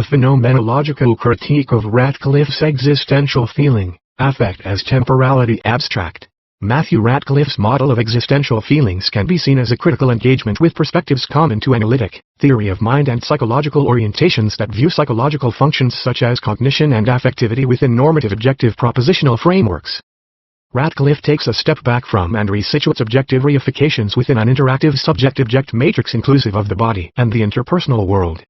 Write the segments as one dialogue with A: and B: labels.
A: A phenomenological critique of Ratcliffe's existential feeling, affect as temporality abstract. Matthew Ratcliffe's model of existential feelings can be seen as a critical engagement with perspectives common to analytic, theory of mind and psychological orientations that view psychological functions such as cognition and affectivity within normative objective propositional frameworks. Ratcliffe takes a step back from and re-situates objective reifications within an interactive subject-object matrix inclusive of the body and the interpersonal world.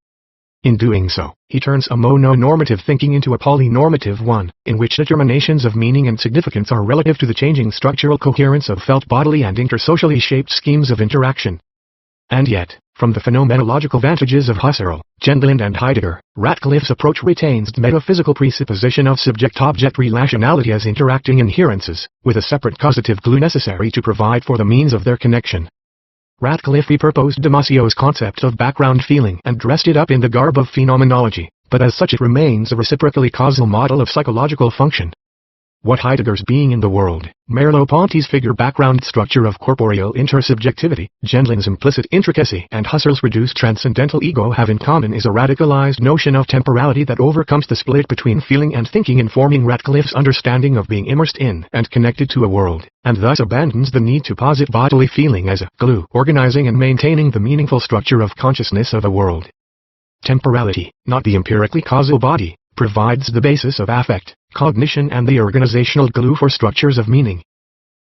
A: In doing so, he turns a mono-normative thinking into a poly-normative one, in which determinations of meaning and significance are relative to the changing structural coherence of felt bodily and intersocially shaped schemes of interaction. And yet, from the phenomenological vantages of Husserl, Gendlin and Heidegger, Ratcliffe's approach retains the metaphysical presupposition of subject-object relationality as interacting inherences, with a separate causative glue necessary to provide for the means of their connection. Ratcliffe repurposed Damasio's concept of background feeling and dressed it up in the garb of phenomenology, but as such it remains a reciprocally causal model of psychological function. What Heidegger's being in the world, Merleau-Ponty's figure background structure of corporeal intersubjectivity, Gendlin's implicit intricacy and Husserl's reduced transcendental ego have in common is a radicalized notion of temporality that overcomes the split between feeling and thinking, informing Ratcliffe's understanding of being immersed in and connected to a world, and thus abandons the need to posit bodily feeling as a glue organizing and maintaining the meaningful structure of consciousness of a world. Temporality, not the empirically causal body, provides the basis of affect, cognition and the organizational glue for structures of meaning.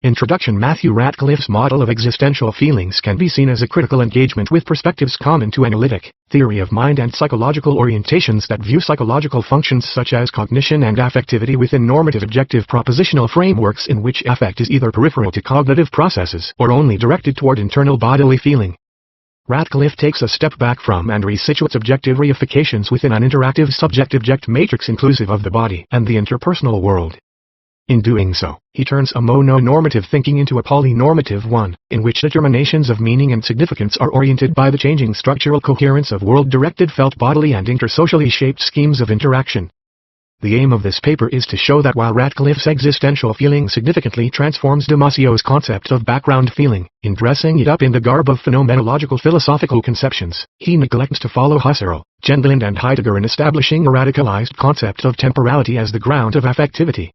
A: Introduction. Matthew Ratcliffe's model of existential feelings can be seen as a critical engagement with perspectives common to analytic, theory of mind and psychological orientations that view psychological functions such as cognition and affectivity within normative objective propositional frameworks in which affect is either peripheral to cognitive processes or only directed toward internal bodily feeling. Ratcliffe takes a step back from and re-situates objective reifications within an interactive subject-object matrix inclusive of the body and the interpersonal world. In doing so, he turns a mono-normative thinking into a poly-normative one, in which determinations of meaning and significance are oriented by the changing structural coherence of world-directed felt bodily and intersocially shaped schemes of interaction. The aim of this paper is to show that while Ratcliffe's existential feeling significantly transforms Damasio's concept of background feeling, in dressing it up in the garb of phenomenological philosophical conceptions, he neglects to follow Husserl, Gendlin and Heidegger in establishing a radicalized concept of temporality as the ground of affectivity.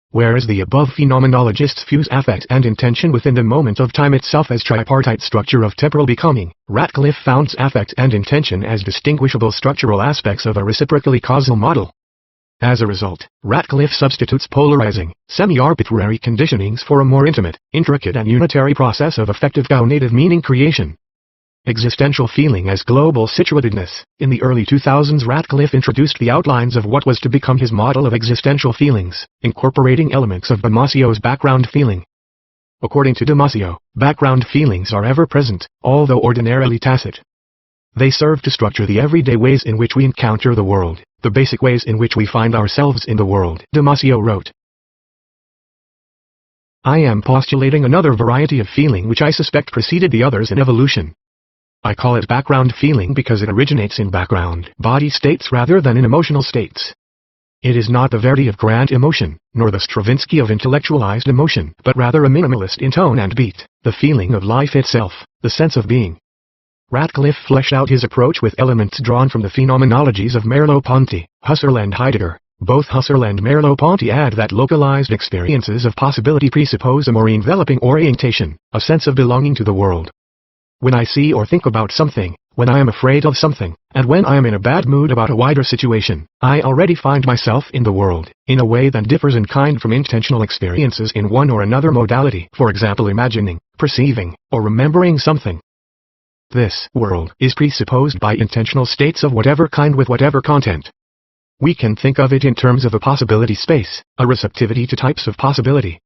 A: Whereas the above phenomenologists fuse affect and intention within the moment of time itself as tripartite structure of temporal becoming, Ratcliffe founds affect and intention as distinguishable structural aspects of a reciprocally causal model. As a result, Ratcliffe substitutes polarizing, semi-arbitrary conditionings for a more intimate, intricate and unitary process of affective cognitive meaning creation. Existential feeling as global situatedness. In the early 2000s, Ratcliffe introduced the outlines of what was to become his model of existential feelings, incorporating elements of Damasio's background feeling. According to Damasio, background feelings are ever present, although ordinarily tacit. They serve to structure the everyday ways in which we encounter the world, the basic ways in which we find ourselves in the world. Damasio wrote, "I am postulating another variety of feeling which I suspect preceded the others in evolution. I call it background feeling because it originates in background body states rather than in emotional states. It is not the Verdi of grand emotion, nor the Stravinsky of intellectualized emotion, but rather a minimalist in tone and beat, the feeling of life itself, the sense of being." Ratcliffe fleshed out his approach with elements drawn from the phenomenologies of Merleau-Ponty, Husserl and Heidegger. Both Husserl and Merleau-Ponty add that localized experiences of possibility presuppose a more enveloping orientation, a sense of belonging to the world. When I see or think about something, when I am afraid of something, and when I am in a bad mood about a wider situation, I already find myself in the world, in a way that differs in kind from intentional experiences in one or another modality, for example imagining, perceiving, or remembering something. This world is presupposed by intentional states of whatever kind with whatever content. We can think of it in terms of a possibility space, a receptivity to types of possibility.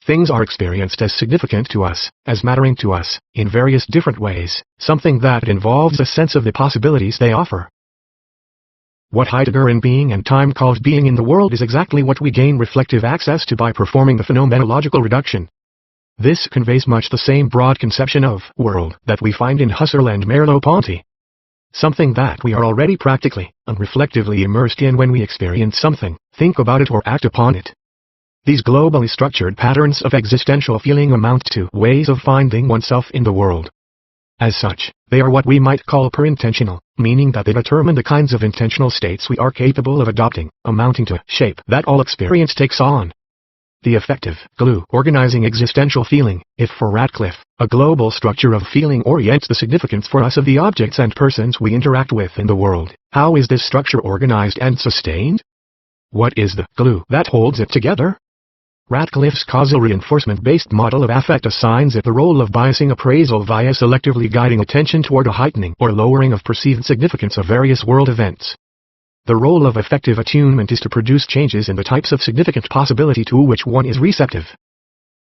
A: Things are experienced as significant to us, as mattering to us, in various different ways, something that involves a sense of the possibilities they offer. What Heidegger in Being and Time calls being in the world is exactly what we gain reflective access to by performing the phenomenological reduction. This conveys much the same broad conception of world that we find in Husserl and Merleau-Ponty. Something that we are already practically, unreflectively immersed in when we experience something, think about it or act upon it. These globally structured patterns of existential feeling amount to ways of finding oneself in the world. As such, they are what we might call per-intentional, meaning that they determine the kinds of intentional states we are capable of adopting, amounting to shape that all experience takes on. The affective glue organizing existential feeling, if for Ratcliffe, a global structure of feeling orients the significance for us of the objects and persons we interact with in the world. How is this structure organized and sustained? What is the glue that holds it together? Ratcliffe's causal reinforcement-based model of affect assigns it the role of biasing appraisal via selectively guiding attention toward a heightening or lowering of perceived significance of various world events. The role of affective attunement is to produce changes in the types of significant possibility to which one is receptive.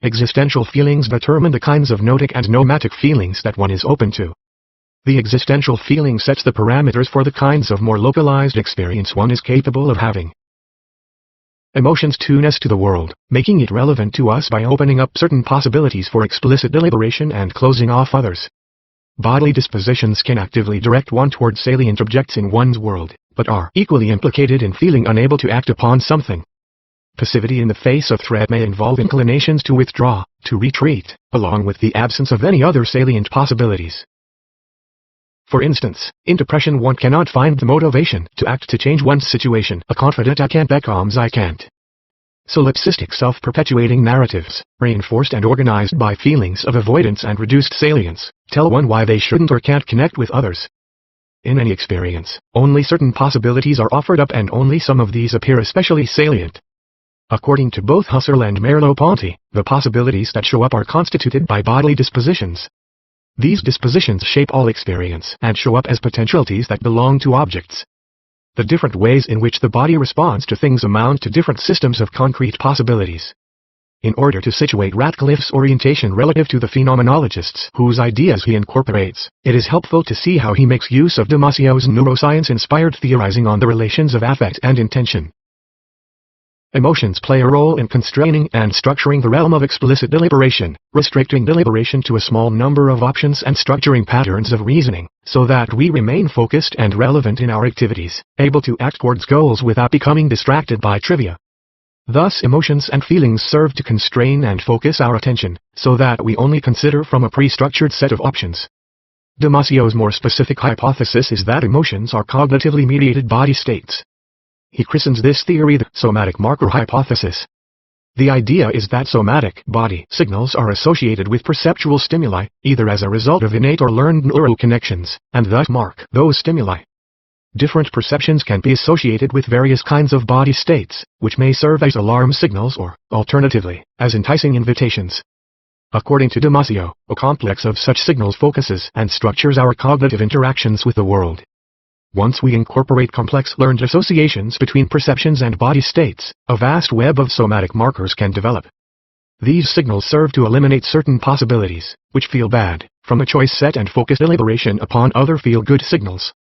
A: Existential feelings determine the kinds of notic and nomatic feelings that one is open to. The existential feeling sets the parameters for the kinds of more localized experience one is capable of having. Emotions tune us to the world, making it relevant to us by opening up certain possibilities for explicit deliberation and closing off others. Bodily dispositions can actively direct one toward salient objects in one's world, but are equally implicated in feeling unable to act upon something. Passivity in the face of threat may involve inclinations to withdraw, to retreat, along with the absence of any other salient possibilities. For instance, in depression one cannot find the motivation to act to change one's situation. A confident I can't becomes I can't. Solipsistic self-perpetuating narratives, reinforced and organized by feelings of avoidance and reduced salience, tell one why they shouldn't or can't connect with others. In any experience, only certain possibilities are offered up and only some of these appear especially salient. According to both Husserl and Merleau-Ponty, the possibilities that show up are constituted by bodily dispositions. These dispositions shape all experience and show up as potentialities that belong to objects. The different ways in which the body responds to things amount to different systems of concrete possibilities. In order to situate Ratcliffe's orientation relative to the phenomenologists whose ideas he incorporates, it is helpful to see how he makes use of Damasio's neuroscience-inspired theorizing on the relations of affect and intention. Emotions play a role in constraining and structuring the realm of explicit deliberation, restricting deliberation to a small number of options and structuring patterns of reasoning, so that we remain focused and relevant in our activities, able to act towards goals without becoming distracted by trivia. Thus emotions and feelings serve to constrain and focus our attention, so that we only consider from a pre-structured set of options. Damasio's more specific hypothesis is that emotions are cognitively mediated body states. He christens this theory the somatic marker hypothesis. The idea is that somatic body signals are associated with perceptual stimuli, either as a result of innate or learned neural connections, and thus mark those stimuli. Different perceptions can be associated with various kinds of body states, which may serve as alarm signals or, alternatively, as enticing invitations. According to Damasio, a complex of such signals focuses and structures our cognitive interactions with the world. Once we incorporate complex learned associations between perceptions and body states, a vast web of somatic markers can develop. These signals serve to eliminate certain possibilities, which feel bad, from a choice set and focus deliberation upon other feel-good signals.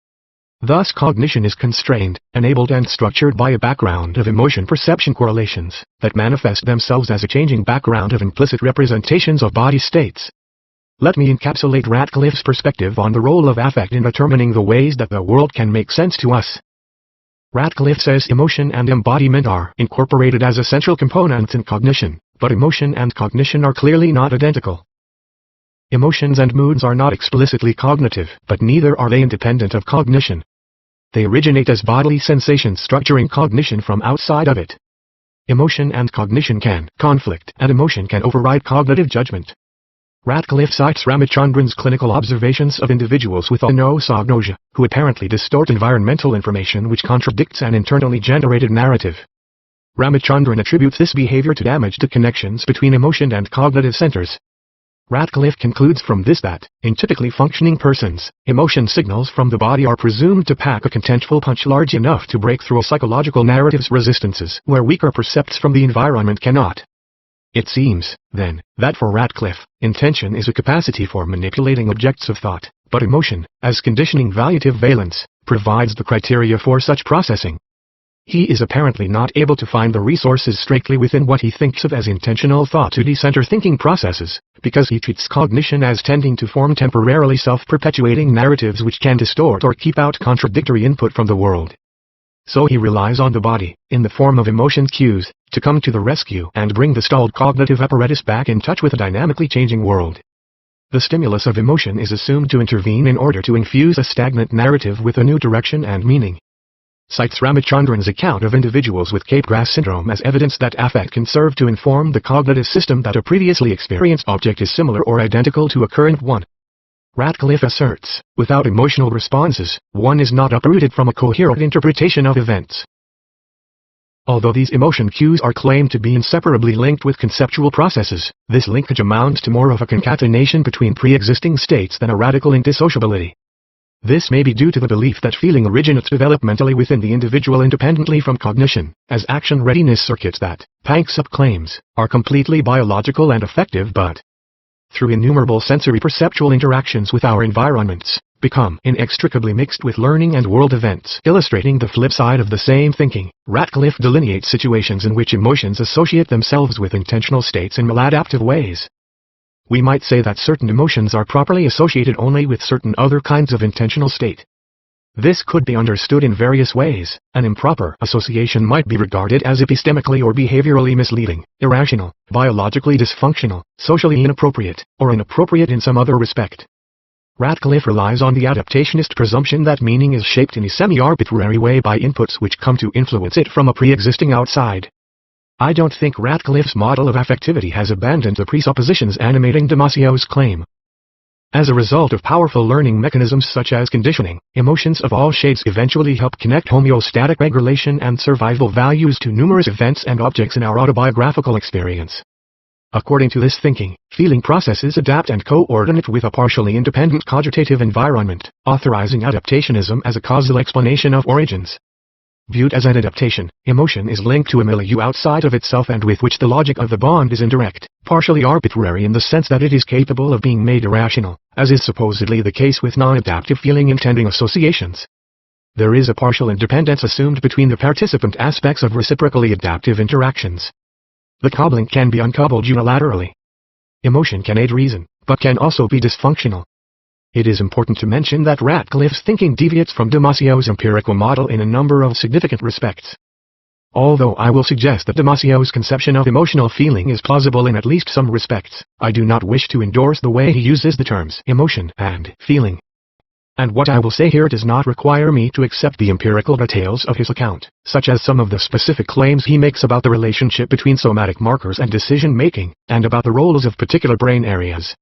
A: Thus cognition is constrained, enabled and structured by a background of emotion-perception correlations, that manifest themselves as a changing background of implicit representations of body states. Let me encapsulate Ratcliffe's perspective on the role of affect in determining the ways that the world can make sense to us. Ratcliffe says emotion and embodiment are incorporated as essential components in cognition, but emotion and cognition are clearly not identical. Emotions and moods are not explicitly cognitive, but neither are they independent of cognition. They originate as bodily sensations structuring cognition from outside of it. Emotion and cognition can conflict, and emotion can override cognitive judgment. Ratcliffe cites Ramachandran's clinical observations of individuals with anosognosia, who apparently distort environmental information which contradicts an internally generated narrative. Ramachandran attributes this behavior to damage to connections between emotion and cognitive centers. Ratcliffe concludes from this that, in typically functioning persons, emotion signals from the body are presumed to pack a contentful punch large enough to break through a psychological narrative's resistances, where weaker percepts from the environment cannot. It seems, then, that for Ratcliffe, intention is a capacity for manipulating objects of thought, but emotion, as conditioning valuative valence, provides the criteria for such processing. He is apparently not able to find the resources strictly within what he thinks of as intentional thought to decenter thinking processes, because he treats cognition as tending to form temporarily self-perpetuating narratives which can distort or keep out contradictory input from the world. So he relies on the body, in the form of emotion cues, to come to the rescue and bring the stalled cognitive apparatus back in touch with a dynamically changing world. The stimulus of emotion is assumed to intervene in order to infuse a stagnant narrative with a new direction and meaning. Cites Ramachandran's account of individuals with Cape Grass syndrome as evidence that affect can serve to inform the cognitive system that a previously experienced object is similar or identical to a current one. Ratcliffe asserts, without emotional responses, one is not uprooted from a coherent interpretation of events. Although these emotion cues are claimed to be inseparably linked with conceptual processes, this linkage amounts to more of a concatenation between pre-existing states than a radical indissociability. This may be due to the belief that feeling originates developmentally within the individual independently from cognition, as action readiness circuits that, Panksepp claims, are completely biological and affective but, through innumerable sensory perceptual interactions with our environments, become inextricably mixed with learning and world events. Illustrating the flip side of the same thinking, Ratcliffe delineates situations in which emotions associate themselves with intentional states in maladaptive ways. We might say that certain emotions are properly associated only with certain other kinds of intentional state. This could be understood in various ways. An improper association might be regarded as epistemically or behaviorally misleading, irrational, biologically dysfunctional, socially inappropriate, or inappropriate in some other respect. Ratcliffe relies on the adaptationist presumption that meaning is shaped in a semi-arbitrary way by inputs which come to influence it from a pre-existing outside. I don't think Ratcliffe's model of affectivity has abandoned the presuppositions animating Damasio's claim. As a result of powerful learning mechanisms such as conditioning, emotions of all shades eventually help connect homeostatic regulation and survival values to numerous events and objects in our autobiographical experience. According to this thinking, feeling processes adapt and coordinate with a partially independent cogitative environment, authorizing adaptationism as a causal explanation of origins. Viewed as an adaptation, emotion is linked to a milieu outside of itself and with which the logic of the bond is indirect, partially arbitrary in the sense that it is capable of being made irrational, as is supposedly the case with non-adaptive feeling-intending associations. There is a partial independence assumed between the participant aspects of reciprocally adaptive interactions. The cobbling can be uncoupled unilaterally. Emotion can aid reason, but can also be dysfunctional. It is important to mention that Ratcliffe's thinking deviates from Damasio's empirical model in a number of significant respects. Although I will suggest that Damasio's conception of emotional feeling is plausible in at least some respects, I do not wish to endorse the way he uses the terms emotion and feeling. And what I will say here does not require me to accept the empirical details of his account, such as some of the specific claims he makes about the relationship between somatic markers and decision-making, and about the roles of particular brain areas.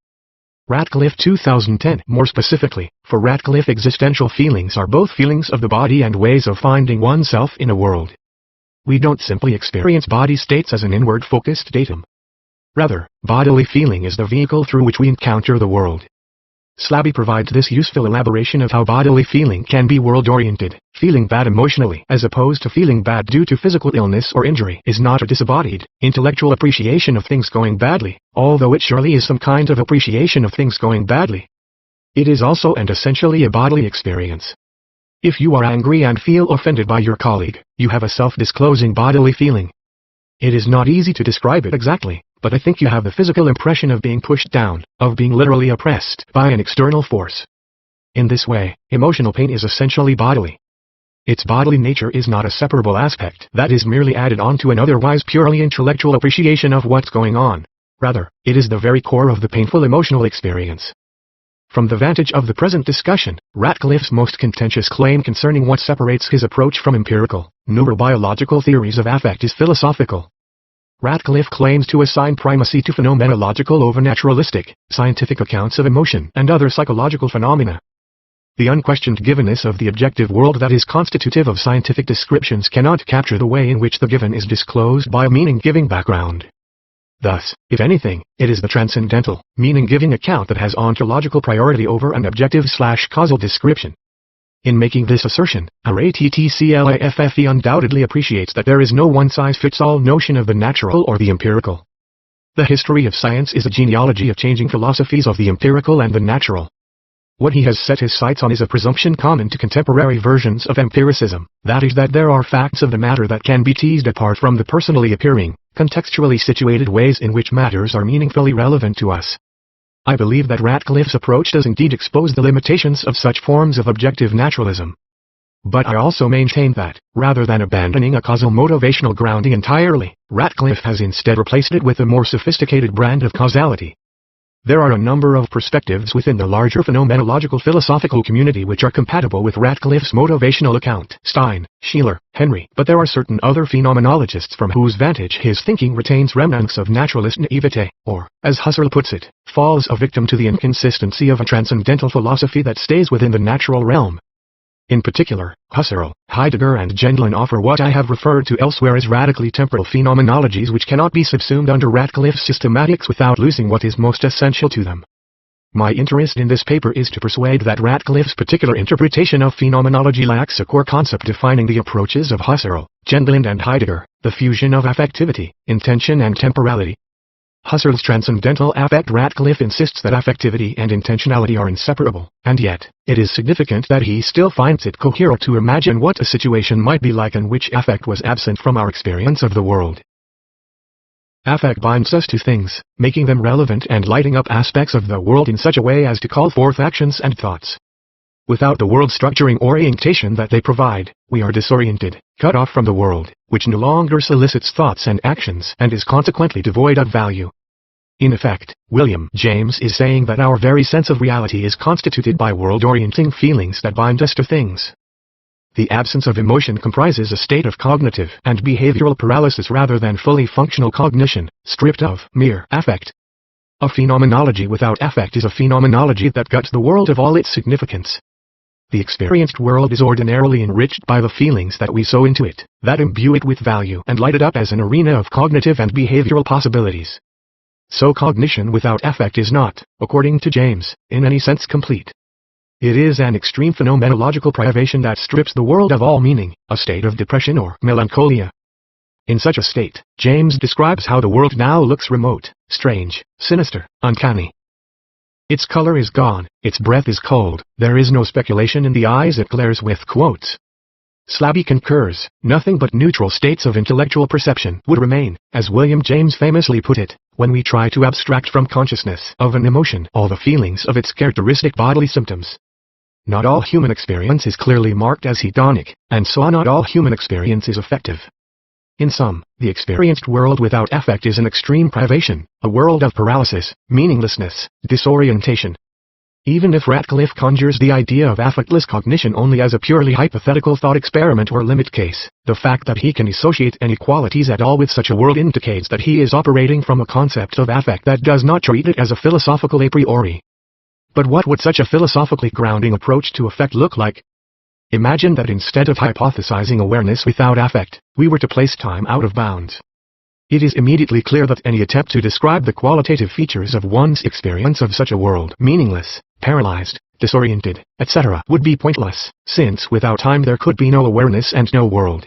A: Ratcliffe 2010. More specifically, for Ratcliffe existential feelings are both feelings of the body and ways of finding oneself in a world. We don't simply experience body states as an inward-focused datum. Rather, bodily feeling is the vehicle through which we encounter the world. Slaby provides this useful elaboration of how bodily feeling can be world-oriented. Feeling bad emotionally, as opposed to feeling bad due to physical illness or injury, is not a disembodied, intellectual appreciation of things going badly, although it surely is some kind of appreciation of things going badly. It is also and essentially a bodily experience. If you are angry and feel offended by your colleague, you have a self-disclosing bodily feeling. It is not easy to describe it exactly, but I think you have the physical impression of being pushed down, of being literally oppressed by an external force. In this way, emotional pain is essentially bodily. Its bodily nature is not a separable aspect that is merely added on to an otherwise purely intellectual appreciation of what's going on. Rather, it is the very core of the painful emotional experience. From the vantage of the present discussion, Ratcliffe's most contentious claim concerning what separates his approach from empirical, neurobiological theories of affect is philosophical. Ratcliffe claims to assign primacy to phenomenological over naturalistic, scientific accounts of emotion and other psychological phenomena. The unquestioned givenness of the objective world that is constitutive of scientific descriptions cannot capture the way in which the given is disclosed by a meaning-giving background. Thus, if anything, it is the transcendental, meaning-giving account that has ontological priority over an objective/causal description. In making this assertion, Ratcliffe undoubtedly appreciates that there is no one-size-fits-all notion of the natural or the empirical. The history of science is a genealogy of changing philosophies of the empirical and the natural. What he has set his sights on is a presumption common to contemporary versions of empiricism, that is that there are facts of the matter that can be teased apart from the personally appearing, contextually situated ways in which matters are meaningfully relevant to us. I believe that Ratcliffe's approach does indeed expose the limitations of such forms of objective naturalism. But I also maintain that, rather than abandoning a causal motivational grounding entirely, Ratcliffe has instead replaced it with a more sophisticated brand of causality. There are a number of perspectives within the larger phenomenological philosophical community which are compatible with Ratcliffe's motivational account, Stein, Schiller, Henry, but there are certain other phenomenologists from whose vantage his thinking retains remnants of naturalist naivete, or, as Husserl puts it, falls a victim to the inconsistency of a transcendental philosophy that stays within the natural realm. In particular, Husserl, Heidegger and Gendlin offer what I have referred to elsewhere as radically temporal phenomenologies which cannot be subsumed under Ratcliffe's systematics without losing what is most essential to them. My interest in this paper is to persuade that Ratcliffe's particular interpretation of phenomenology lacks a core concept defining the approaches of Husserl, Gendlin and Heidegger, the fusion of affectivity, intention and temporality. Husserl's transcendental affect. Ratcliffe insists that affectivity and intentionality are inseparable, and yet, it is significant that he still finds it coherent to imagine what a situation might be like in which affect was absent from our experience of the world. Affect binds us to things, making them relevant and lighting up aspects of the world in such a way as to call forth actions and thoughts. Without the world structuring orientation that they provide, we are disoriented, cut off from the world, which no longer solicits thoughts and actions and is consequently devoid of value. In effect, William James is saying that our very sense of reality is constituted by world-orienting feelings that bind us to things. The absence of emotion comprises a state of cognitive and behavioral paralysis rather than fully functional cognition, stripped of mere affect. A phenomenology without affect is a phenomenology that guts the world of all its significance. The experienced world is ordinarily enriched by the feelings that we sow into it, that imbue it with value and light it up as an arena of cognitive and behavioral possibilities. So cognition without affect is not, according to James, in any sense complete. It is an extreme phenomenological privation that strips the world of all meaning, a state of depression or melancholia. In such a state, James describes how the world now looks remote, strange, sinister, uncanny. Its color is gone, its breath is cold, there is no speculation in the eyes it glares with quotes. Slaby concurs, nothing but neutral states of intellectual perception would remain, as William James famously put it, when we try to abstract from consciousness of an emotion all the feelings of its characteristic bodily symptoms. Not all human experience is clearly marked as hedonic, and so not all human experience is affective. In sum, the experienced world without affect is an extreme privation, a world of paralysis, meaninglessness, disorientation. Even if Ratcliffe conjures the idea of affectless cognition only as a purely hypothetical thought experiment or limit case, the fact that he can associate any qualities at all with such a world indicates that he is operating from a concept of affect that does not treat it as a philosophical a priori. But what would such a philosophically grounding approach to affect look like? Imagine that instead of hypothesizing awareness without affect, we were to place time out of bounds. It is immediately clear that any attempt to describe the qualitative features of one's experience of such a world, meaningless, paralyzed, disoriented, etc., would be pointless, since without time there could be no awareness and no world.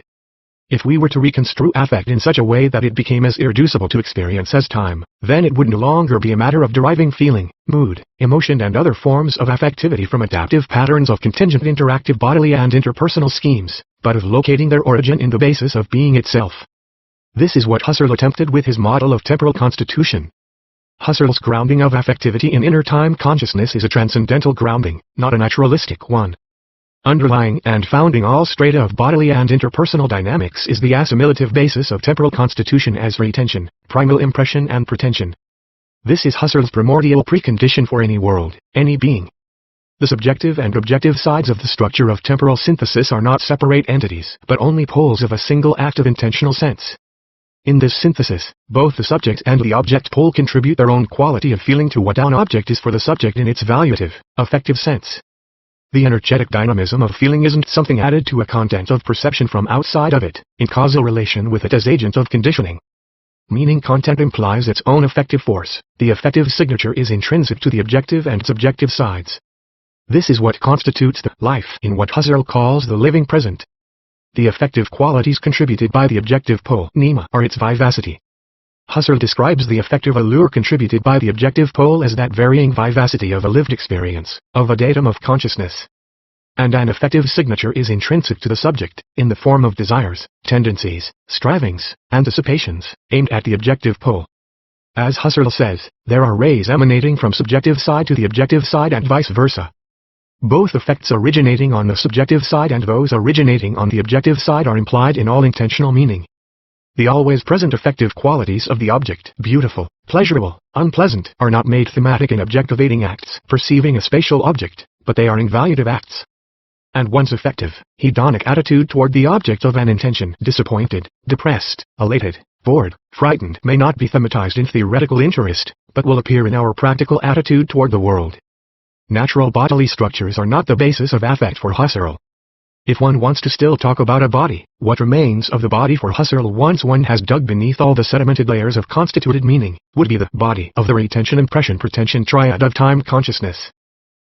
A: If we were to reconstrue affect in such a way that it became as irreducible to experience as time, then it would no longer be a matter of deriving feeling, mood, emotion and other forms of affectivity from adaptive patterns of contingent interactive bodily and interpersonal schemes, but of locating their origin in the basis of being itself. This is what Husserl attempted with his model of temporal constitution. Husserl's grounding of affectivity in inner time consciousness is a transcendental grounding, not a naturalistic one. Underlying and founding all strata of bodily and interpersonal dynamics is the assimilative basis of temporal constitution as retention, primal impression and pretension. This is Husserl's primordial precondition for any world, any being. The subjective and objective sides of the structure of temporal synthesis are not separate entities, but only poles of a single active intentional sense. In this synthesis, both the subject and the object pole contribute their own quality of feeling to what an object is for the subject in its valuative, affective sense. The energetic dynamism of feeling isn't something added to a content of perception from outside of it, in causal relation with it as agent of conditioning. Meaning content implies its own affective force, the affective signature is intrinsic to the objective and subjective sides. This is what constitutes the life in what Husserl calls the living present. The affective qualities contributed by the objective pole, nema, are its vivacity. Husserl describes the affective allure contributed by the objective pole as that varying vivacity of a lived experience, of a datum of consciousness. And an affective signature is intrinsic to the subject, in the form of desires, tendencies, strivings, anticipations, aimed at the objective pole. As Husserl says, there are rays emanating from subjective side to the objective side and vice versa. Both effects originating on the subjective side and those originating on the objective side are implied in all intentional meaning. The always present affective qualities of the object, beautiful, pleasurable, unpleasant, are not made thematic in objectivating acts, perceiving a spatial object, but they are invaluative acts. And one's affective, hedonic attitude toward the object of an intention, disappointed, depressed, elated, bored, frightened, may not be thematized in theoretical interest, but will appear in our practical attitude toward the world. Natural bodily structures are not the basis of affect for Husserl. If one wants to still talk about a body, what remains of the body for Husserl once one has dug beneath all the sedimented layers of constituted meaning, would be the body of the retention impression pretension triad of time consciousness.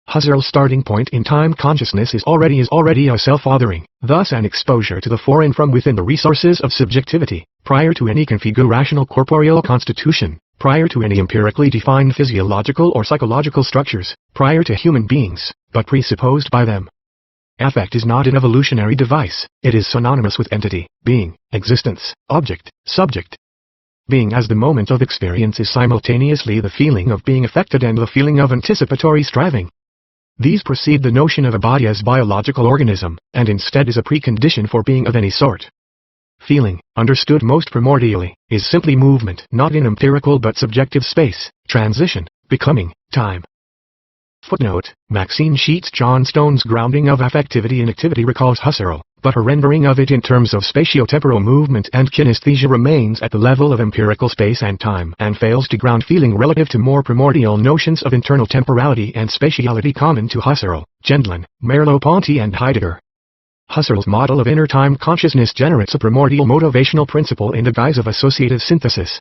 A: Husserl's starting point in time consciousness is already a self-authoring, thus an exposure to the foreign from within the resources of subjectivity, prior to any configurational corporeal constitution, prior to any empirically defined physiological or psychological structures, prior to human beings, but presupposed by them. Affect is not an evolutionary device, it is synonymous with entity, being, existence, object, subject. Being as the moment of experience is simultaneously the feeling of being affected and the feeling of anticipatory striving. These precede the notion of a body as biological organism, and instead is a precondition for being of any sort. Feeling, understood most primordially, is simply movement not in empirical but subjective space, transition, becoming, time. Footnote: Maxine Sheets Johnstone's grounding of affectivity in activity recalls Husserl, but her rendering of it in terms of spatio-temporal movement and kinesthesia remains at the level of empirical space and time and fails to ground feeling relative to more primordial notions of internal temporality and spatiality common to Husserl, Gendlin, Merleau-Ponty and Heidegger. Husserl's model of inner time consciousness generates a primordial motivational principle in the guise of associative synthesis.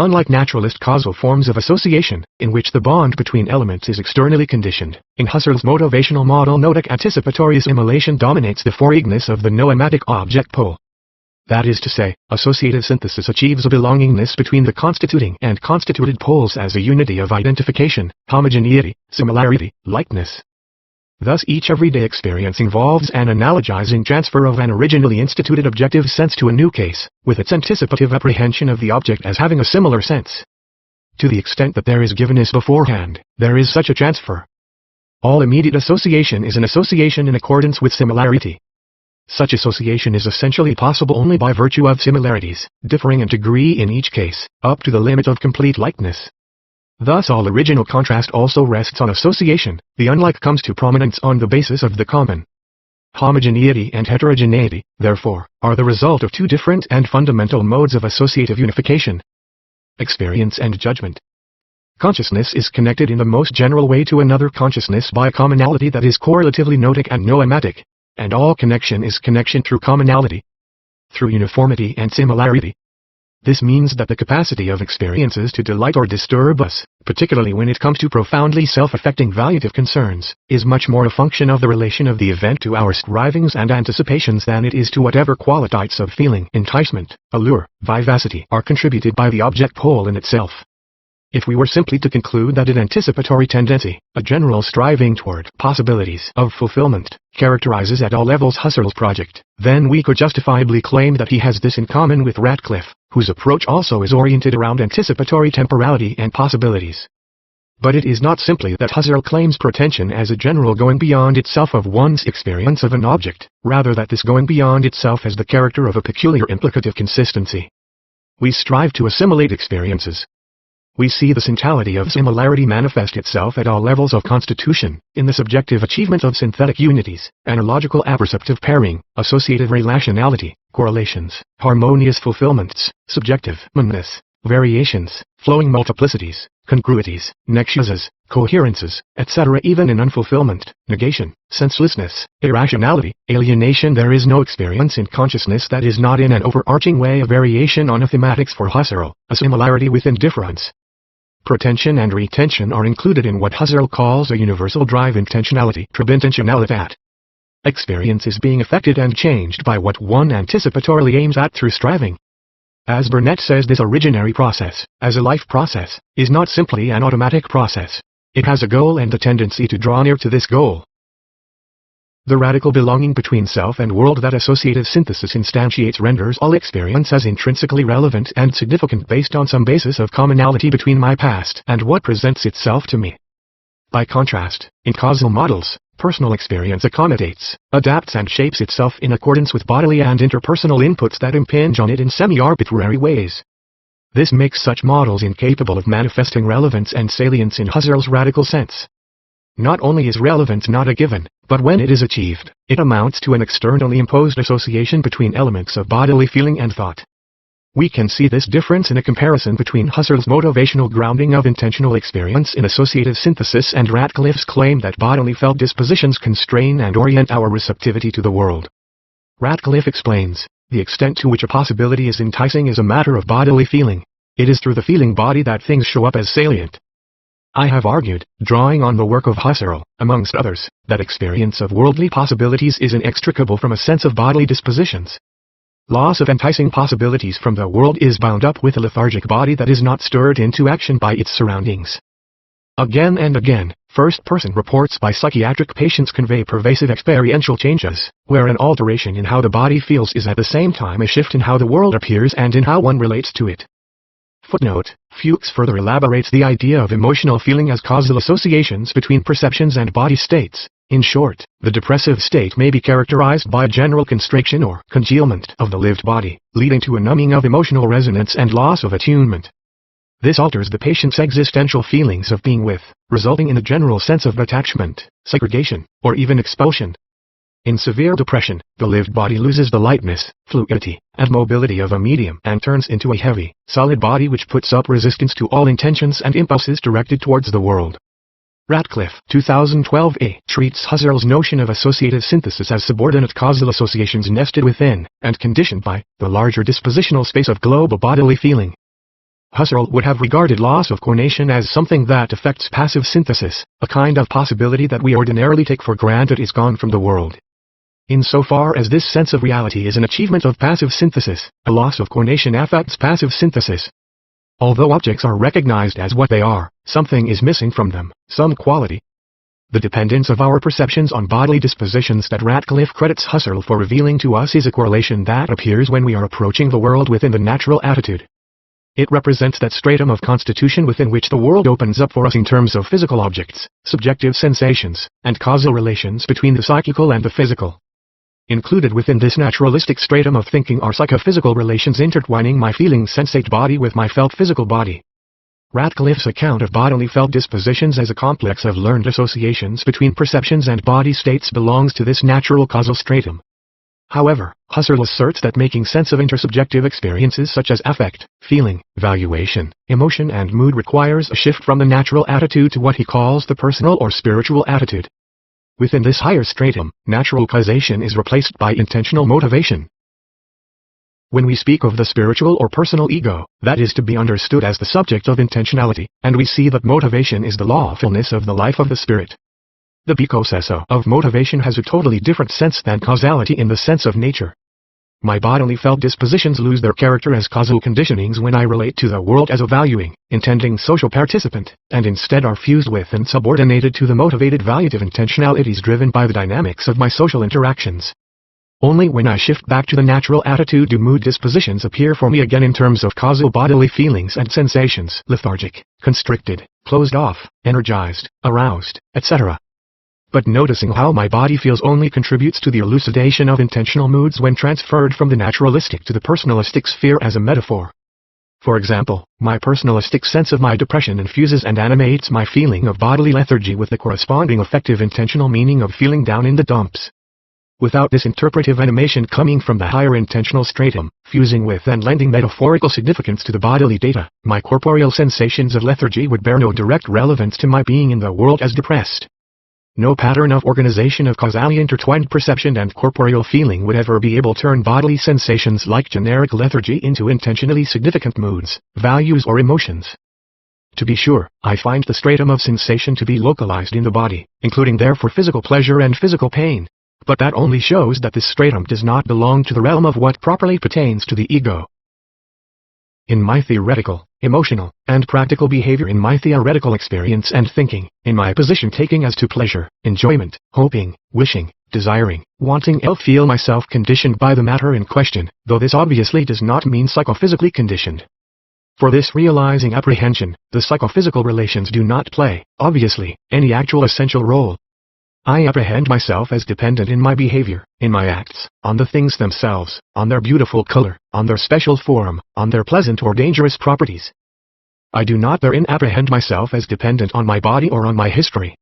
A: Unlike naturalist causal forms of association, in which the bond between elements is externally conditioned, in Husserl's motivational model noetic anticipatory assimilation dominates the foreignness of the noematic object pole. That is to say, associative synthesis achieves a belongingness between the constituting and constituted poles as a unity of identification, homogeneity, similarity, likeness. Thus each everyday experience involves an analogizing transfer of an originally instituted objective sense to a new case, with its anticipative apprehension of the object as having a similar sense. To the extent that there is givenness beforehand, there is such a transfer. All immediate association is an association in accordance with similarity. Such association is essentially possible only by virtue of similarities, differing in degree in each case, up to the limit of complete likeness. Thus all original contrast also rests on association, the unlike comes to prominence on the basis of the common. Homogeneity and heterogeneity, therefore, are the result of two different and fundamental modes of associative unification. Experience and judgment. Consciousness is connected in the most general way to another consciousness by a commonality that is correlatively noetic and noematic, and all connection is connection through commonality, through uniformity and similarity. This means that the capacity of experiences to delight or disturb us, particularly when it comes to profoundly self-affecting valuative concerns, is much more a function of the relation of the event to our strivings and anticipations than it is to whatever qualities of feeling, enticement, allure, vivacity are contributed by the object pole in itself. If we were simply to conclude that an anticipatory tendency, a general striving toward possibilities of fulfillment, characterizes at all levels Husserl's project, then we could justifiably claim that he has this in common with Ratcliffe, whose approach also is oriented around anticipatory temporality and possibilities. But it is not simply that Husserl claims pretension as a general going beyond itself of one's experience of an object, rather that this going beyond itself has the character of a peculiar implicative consistency. We strive to assimilate experiences. We see the centrality of similarity manifest itself at all levels of constitution, in the subjective achievement of synthetic unities, analogical apperceptive pairing, associative relationality, correlations, harmonious fulfillments, subjective oneness, variations, flowing multiplicities, congruities, nexuses, coherences, etc. Even in unfulfillment, negation, senselessness, irrationality, alienation. There is no experience in consciousness that is not in an overarching way a variation on a thematics for Husserl, a similarity with indifference. Pretension and retention are included in what Husserl calls a universal drive intentionality, Intentionality. Experience is being affected and changed by what one anticipatorily aims at through striving. As Burnett says, this originary process, as a life process, is not simply an automatic process. It has a goal and a tendency to draw near to this goal. The radical belonging between self and world that associative synthesis instantiates renders all experience as intrinsically relevant and significant based on some basis of commonality between my past and what presents itself to me. By contrast, in causal models, Personal experience accommodates, adapts and shapes itself in accordance with bodily and interpersonal inputs that impinge on it in semi-arbitrary ways. This makes such models incapable of manifesting relevance and salience in Husserl's radical sense. Not only is relevance not a given, but when it is achieved, it amounts to an externally imposed association between elements of bodily feeling and thought. We can see this difference in a comparison between Husserl's motivational grounding of intentional experience in associative synthesis and Ratcliffe's claim that bodily felt dispositions constrain and orient our receptivity to the world. Ratcliffe explains, the extent to which a possibility is enticing is a matter of bodily feeling. It is through the feeling body that things show up as salient. I have argued, drawing on the work of Husserl, amongst others, that experience of worldly possibilities is inextricable from a sense of bodily dispositions. Loss of enticing possibilities from the world is bound up with a lethargic body that is not stirred into action by its surroundings. Again and again, first-person reports by psychiatric patients convey pervasive experiential changes, where an alteration in how the body feels is at the same time a shift in how the world appears and in how one relates to it. Footnote: Fuchs further elaborates the idea of emotional feeling as causal associations between perceptions and body states. In short, the depressive state may be characterized by a general constriction or congealment of the lived body, leading to a numbing of emotional resonance and loss of attunement. This alters the patient's existential feelings of being with, resulting in a general sense of attachment, segregation, or even expulsion. In severe depression, the lived body loses the lightness, fluidity, and mobility of a medium and turns into a heavy, solid body which puts up resistance to all intentions and impulses directed towards the world. Ratcliffe, 2012a, treats Husserl's notion of associative synthesis as subordinate causal associations nested within, and conditioned by, the larger dispositional space of global bodily feeling. Husserl would have regarded loss of cognation as something that affects passive synthesis, a kind of possibility that we ordinarily take for granted is gone from the world. Insofar as this sense of reality is an achievement of passive synthesis, a loss of cognation affects passive synthesis. Although objects are recognized as what they are, something is missing from them, some quality. The dependence of our perceptions on bodily dispositions that Ratcliffe credits Husserl for revealing to us is a correlation that appears when we are approaching the world within the natural attitude. It represents that stratum of constitution within which the world opens up for us in terms of physical objects, subjective sensations, and causal relations between the psychical and the physical. Included within this naturalistic stratum of thinking are psychophysical relations intertwining my feeling sensate body with my felt physical body. Ratcliffe's account of bodily felt dispositions as a complex of learned associations between perceptions and body states belongs to this natural causal stratum. However, Husserl asserts that making sense of intersubjective experiences such as affect, feeling, valuation, emotion and mood requires a shift from the natural attitude to what he calls the personal or spiritual attitude. Within this higher stratum, natural causation is replaced by intentional motivation. When we speak of the spiritual or personal ego, that is to be understood as the subject of intentionality, and we see that motivation is the lawfulness of the life of the spirit. The bicosesso of motivation has a totally different sense than causality in the sense of nature. My bodily felt dispositions lose their character as causal conditionings when I relate to the world as a valuing, intending social participant, and instead are fused with and subordinated to the motivated valuative intentionalities driven by the dynamics of my social interactions. Only when I shift back to the natural attitude do mood dispositions appear for me again in terms of causal bodily feelings and sensations: lethargic, constricted, closed off, energized, aroused, etc. But noticing how my body feels only contributes to the elucidation of intentional moods when transferred from the naturalistic to the personalistic sphere as a metaphor. For example, my personalistic sense of my depression infuses and animates my feeling of bodily lethargy with the corresponding affective intentional meaning of feeling down in the dumps. Without this interpretive animation coming from the higher intentional stratum, fusing with and lending metaphorical significance to the bodily data, my corporeal sensations of lethargy would bear no direct relevance to my being in the world as depressed. No pattern of organization of causally intertwined perception and corporeal feeling would ever be able to turn bodily sensations like generic lethargy into intentionally significant moods, values or emotions. To be sure, I find the stratum of sensation to be localized in the body, including therefore physical pleasure and physical pain. But that only shows that this stratum does not belong to the realm of what properly pertains to the ego. In my theoretical, emotional, and practical behavior, in my theoretical experience and thinking, in my position taking as to pleasure, enjoyment, hoping, wishing, desiring, wanting, I feel myself conditioned by the matter in question, though this obviously does not mean psychophysically conditioned. For this realizing apprehension, the psychophysical relations do not play, obviously, any actual essential role. I apprehend myself as dependent in my behavior, in my acts, on the things themselves, on their beautiful color, on their special form, on their pleasant or dangerous properties. I do not therein apprehend myself as dependent on my body or on my history.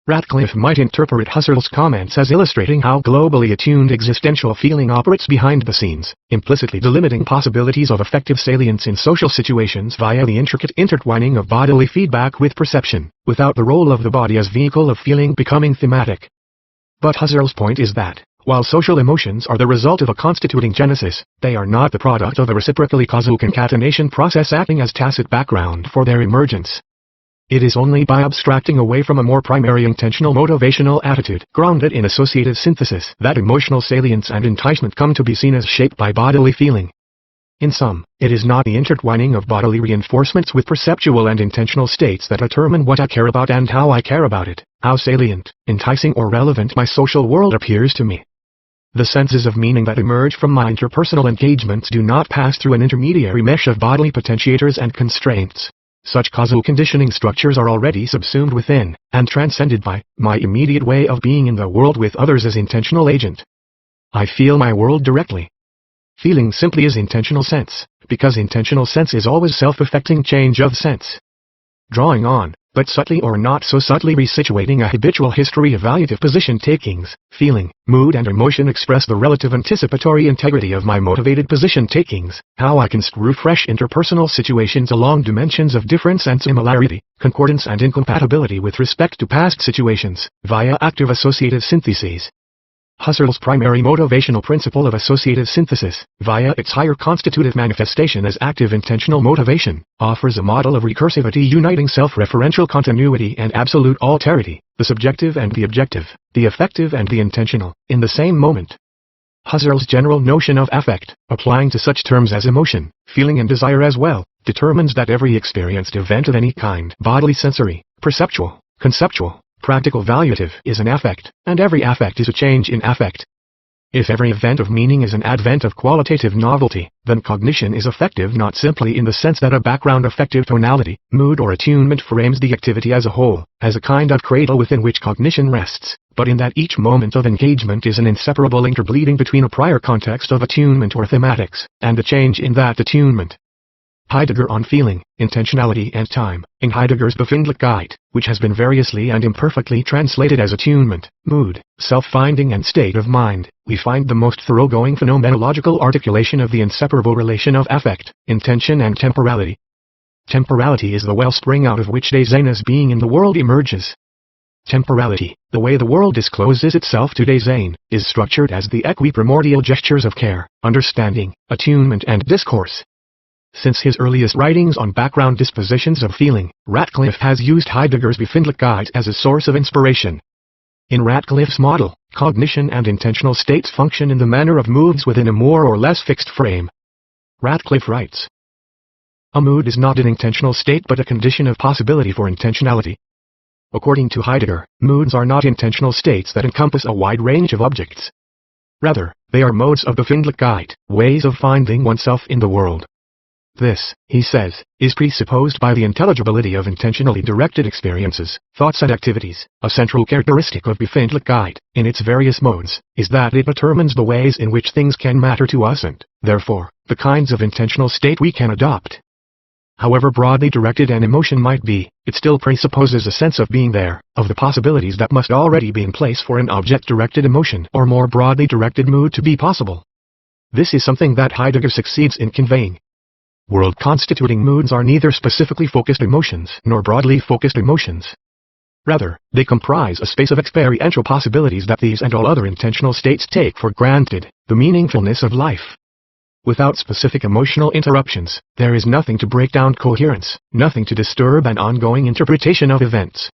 A: Ratcliffe might interpret Husserl's comments as illustrating how globally attuned existential feeling operates behind the scenes, implicitly delimiting possibilities of affective salience in social situations via the intricate intertwining of bodily feedback with perception, without the role of the body as vehicle of feeling becoming thematic. But Husserl's point is that, while social emotions are the result of a constituting genesis, they are not the product of a reciprocally causal concatenation process acting as tacit background for their emergence. It is only by abstracting away from a more primary intentional motivational attitude, grounded in associative synthesis, that emotional salience and enticement come to be seen as shaped by bodily feeling. In sum, it is not the intertwining of bodily reinforcements with perceptual and intentional states that determine what I care about and how I care about it, how salient, enticing or relevant my social world appears to me. The senses of meaning that emerge from my interpersonal engagements do not pass through an intermediary mesh of bodily potentiators and constraints. Such causal conditioning structures are already subsumed within, and transcended by, my immediate way of being in the world with others as intentional agent. I feel my world directly. Feeling simply is intentional sense, because intentional sense is always self-affecting change of sense. Drawing on, but subtly or not so subtly resituating a habitual history of evaluative position-takings, feeling, mood and emotion express the relative anticipatory integrity of my motivated position-takings, how I construe fresh interpersonal situations along dimensions of difference and similarity, concordance and incompatibility with respect to past situations, via active associative syntheses. Husserl's primary motivational principle of associative synthesis, via its higher constitutive manifestation as active intentional motivation, offers a model of recursivity uniting self-referential continuity and absolute alterity, the subjective and the objective, the affective and the intentional, in the same moment. Husserl's general notion of affect, applying to such terms as emotion, feeling and desire as well, determines that every experienced event of any kind, bodily, sensory, perceptual, conceptual, practical, valuative, is an affect, and every affect is a change in affect. If every event of meaning is an advent of qualitative novelty, then cognition is affective not simply in the sense that a background affective tonality, mood or attunement frames the activity as a whole, as a kind of cradle within which cognition rests, but in that each moment of engagement is an inseparable interbleeding between a prior context of attunement or thematics, and a change in that attunement. Heidegger on Feeling, Intentionality and Time, in Heidegger's Befindlichkeit, which has been variously and imperfectly translated as attunement, mood, self-finding and state of mind, we find the most thoroughgoing phenomenological articulation of the inseparable relation of affect, intention and temporality. Temporality is the wellspring out of which Dasein being in the world emerges. Temporality, the way the world discloses itself to Dasein, is structured as the equiprimordial gestures of care, understanding, attunement and discourse. Since his earliest writings on background dispositions of feeling, Ratcliffe has used Heidegger's Befindlichkeit as a source of inspiration. In Ratcliffe's model, cognition and intentional states function in the manner of moods within a more or less fixed frame. Ratcliffe writes, "A mood is not an intentional state but a condition of possibility for intentionality." According to Heidegger, moods are not intentional states that encompass a wide range of objects. Rather, they are modes of Befindlichkeit, ways of finding oneself in the world. This, he says, is presupposed by the intelligibility of intentionally directed experiences, thoughts and activities. A central characteristic of Befindlichkeit, in its various modes, is that it determines the ways in which things can matter to us and, therefore, the kinds of intentional state we can adopt. However broadly directed an emotion might be, it still presupposes a sense of being there, of the possibilities that must already be in place for an object-directed emotion or more broadly directed mood to be possible. This is something that Heidegger succeeds in conveying. World-constituting moods are neither specifically focused emotions nor broadly focused emotions. Rather, they comprise a space of experiential possibilities that these and all other intentional states take for granted, the meaningfulness of life. Without specific emotional interruptions, there is nothing to break down coherence, nothing to disturb an ongoing interpretation of events.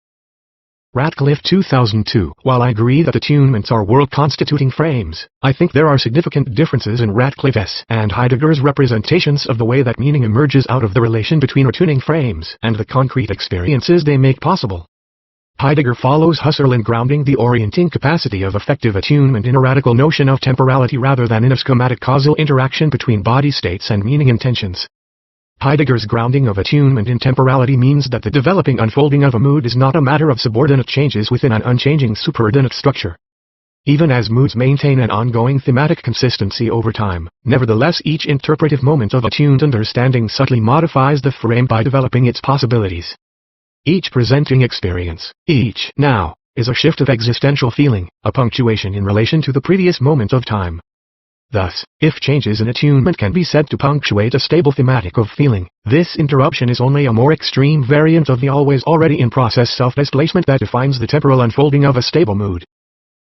A: Ratcliffe 2002. While I agree that attunements are world-constituting frames, I think there are significant differences in Ratcliffe's and Heidegger's representations of the way that meaning emerges out of the relation between attuning frames and the concrete experiences they make possible. Heidegger follows Husserl in grounding the orienting capacity of affective attunement in a radical notion of temporality rather than in a schematic causal interaction between body states and meaning intentions. Heidegger's grounding of attunement in temporality means that the developing unfolding of a mood is not a matter of subordinate changes within an unchanging superordinate structure. Even as moods maintain an ongoing thematic consistency over time, nevertheless each interpretive moment of attuned understanding subtly modifies the frame by developing its possibilities. Each presenting experience, each now, is a shift of existential feeling, a punctuation in relation to the previous moment of time. Thus, if changes in attunement can be said to punctuate a stable thematic of feeling, this interruption is only a more extreme variant of the always already in process self-displacement that defines the temporal unfolding of a stable mood.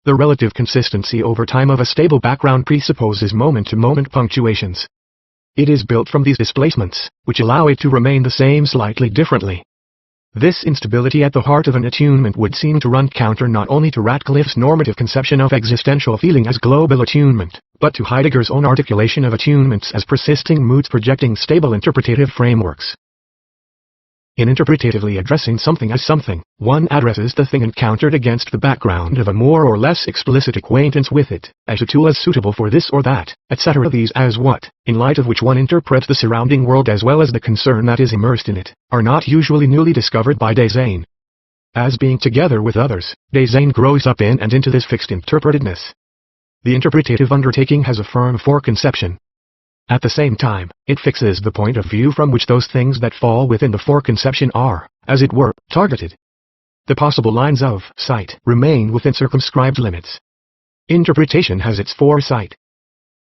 A: The relative consistency over time of a stable background presupposes moment-to-moment punctuations. It is built from these displacements, which allow it to remain the same slightly differently. This instability at the heart of an attunement would seem to run counter not only to Ratcliffe's normative conception of existential feeling as global attunement, but to Heidegger's own articulation of attunements as persisting moods projecting stable interpretative frameworks. In interpretatively addressing something as something, one addresses the thing encountered against the background of a more or less explicit acquaintance with it, as a tool as suitable for this or that, etc. These as what, in light of which one interprets the surrounding world as well as the concern that is immersed in it, are not usually newly discovered by Dasein. As being together with others, Dasein grows up in and into this fixed interpretedness. The interpretative undertaking has a firm foreconception. At the same time, it fixes the point of view from which those things that fall within the foreconception are, as it were, targeted. The possible lines of sight remain within circumscribed limits. Interpretation has its foresight.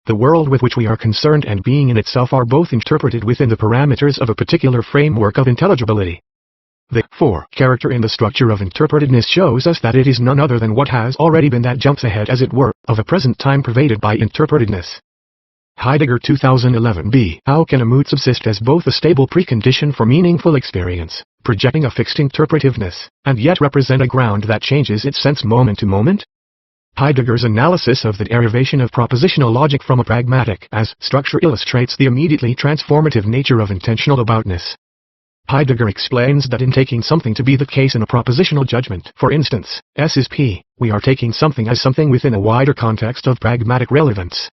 A: The world with which we are concerned and being in itself are both interpreted within the parameters of a particular framework of intelligibility. The character in the structure of interpretedness shows us that it is none other than what has already been that jumps ahead as it were, of a present time pervaded by interpretedness. Heidegger 2011b. How can a mood subsist as both a stable precondition for meaningful experience, projecting a fixed interpretiveness, and yet represent a ground that changes its sense moment to moment? Heidegger's analysis of the derivation of propositional logic from a pragmatic as structure illustrates the immediately transformative nature of intentional aboutness. Heidegger explains that in taking something to be the case in a propositional judgment, for instance, S is P, we are taking something as something within a wider context of pragmatic relevance.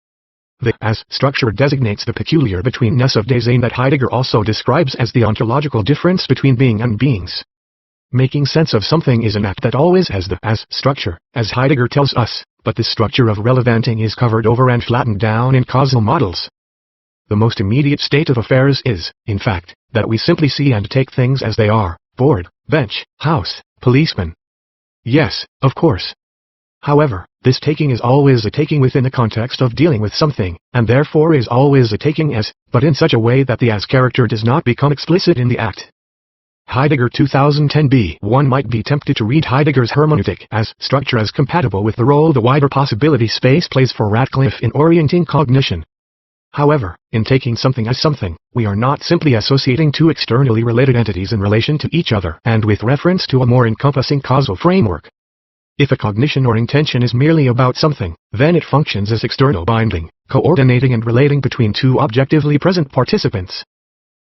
A: The as structure designates the peculiar betweenness of Dasein that Heidegger also describes as the ontological difference between being and beings. Making sense of something is an act that always has the as structure, as Heidegger tells us, but this structure of relevanting is covered over and flattened down in causal models. The most immediate state of affairs is, in fact, that we simply see and take things as they are: board, bench, house, policeman. Yes, of course. However, this taking is always a taking within the context of dealing with something, and therefore is always a taking as, but in such a way that the as character does not become explicit in the act. Heidegger 2010b. One might be tempted to read Heidegger's hermeneutic as structure as compatible with the role the wider possibility space plays for Ratcliffe in orienting cognition. However, in taking something as something, we are not simply associating two externally related entities in relation to each other and with reference to a more encompassing causal framework. If a cognition or intention is merely about something, then it functions as external binding, coordinating and relating between two objectively present participants.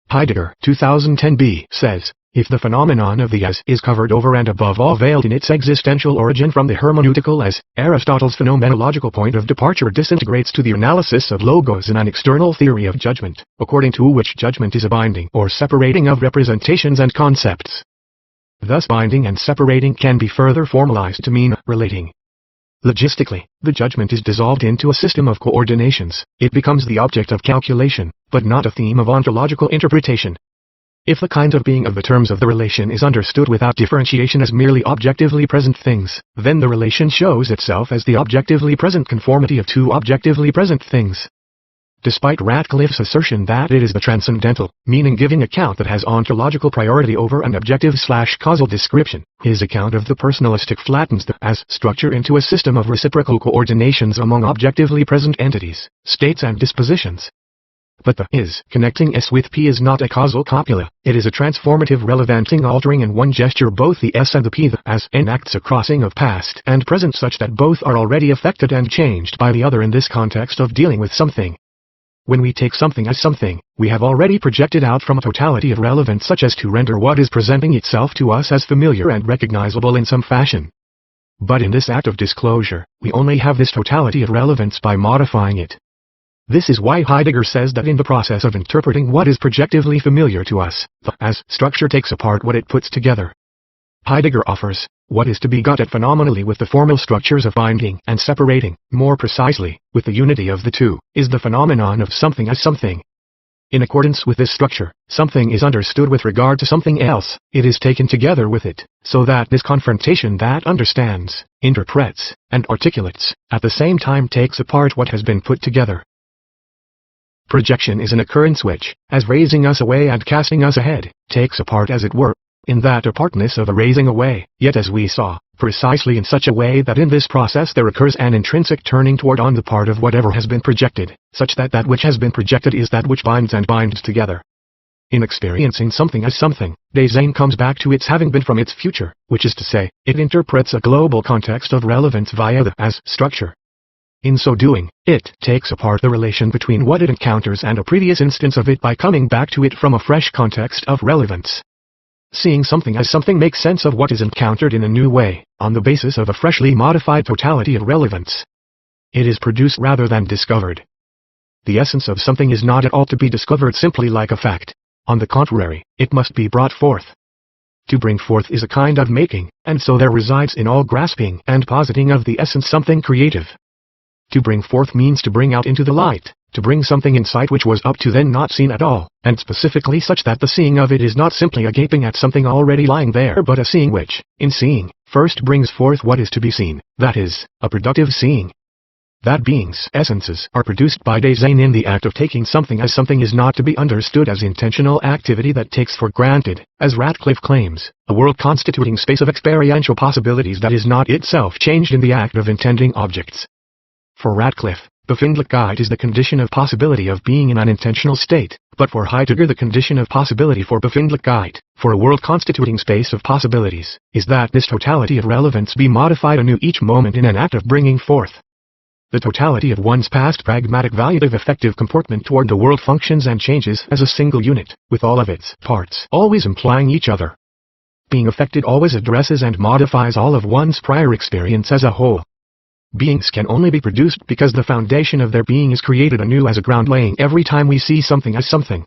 A: Heidegger 2010b says, if the phenomenon of the as is covered over and above all veiled in its existential origin from the hermeneutical as, Aristotle's phenomenological point of departure disintegrates to the analysis of logos in an external theory of judgment, according to which judgment is a binding or separating of representations and concepts. Thus binding and separating can be further formalized to mean relating. Logistically, the judgment is dissolved into a system of coordinations. It becomes the object of calculation, but not a theme of ontological interpretation. If the kind of being of the terms of the relation is understood without differentiation as merely objectively present things, then the relation shows itself as the objectively present conformity of two objectively present things. Despite Ratcliffe's assertion that it is the transcendental, meaning-giving account that has ontological priority over an objective/causal description, his account of the personalistic flattens the as structure into a system of reciprocal coordinations among objectively present entities, states and dispositions. But the is connecting S with P is not a causal copula, it is a transformative relevanting altering in one gesture both the S and the P. The as enacts a crossing of past and present such that both are already affected and changed by the other in this context of dealing with something. When we take something as something, we have already projected out from a totality of relevance such as to render what is presenting itself to us as familiar and recognizable in some fashion. But in this act of disclosure, we only have this totality of relevance by modifying it. This is why Heidegger says that in the process of interpreting what is projectively familiar to us, the as structure takes apart what it puts together. Heidegger offers what is to be got at phenomenally with the formal structures of binding and separating, more precisely, with the unity of the two, is the phenomenon of something as something. In accordance with this structure, something is understood with regard to something else, it is taken together with it, so that this confrontation that understands, interprets, and articulates, at the same time takes apart what has been put together. Projection is an occurrence which, as raising us away and casting us ahead, takes apart as it were, in that apartness of a raising away, yet as we saw, precisely in such a way that in this process there occurs an intrinsic turning toward on the part of whatever has been projected, such that that which has been projected is that which binds and binds together. In experiencing something as something, Dasein comes back to its having been from its future, which is to say, it interprets a global context of relevance via the as structure. In so doing, it takes apart the relation between what it encounters and a previous instance of it by coming back to it from a fresh context of relevance. Seeing something as something makes sense of what is encountered in a new way, on the basis of a freshly modified totality of relevance. It is produced rather than discovered. The essence of something is not at all to be discovered simply like a fact. On the contrary, it must be brought forth. To bring forth is a kind of making, and so there resides in all grasping and positing of the essence something creative. To bring forth means to bring out into the light, to bring something in sight which was up to then not seen at all, and specifically such that the seeing of it is not simply a gaping at something already lying there but a seeing which, in seeing, first brings forth what is to be seen, that is, a productive seeing. That being's essences are produced by Dasein in the act of taking something as something is not to be understood as intentional activity that takes for granted, as Ratcliffe claims, a world constituting space of experiential possibilities that is not itself changed in the act of intending objects. For Ratcliffe, Befindlichkeit is the condition of possibility of being in an intentional state, but for Heidegger the condition of possibility for Befindlichkeit, for a world constituting space of possibilities, is that this totality of relevance be modified anew each moment in an act of bringing forth. The totality of one's past pragmatic valuative affective comportment toward the world functions and changes as a single unit, with all of its parts always implying each other. Being affected always addresses and modifies all of one's prior experience as a whole. Beings can only be produced because the foundation of their being is created anew as a ground laying every time we see something as something.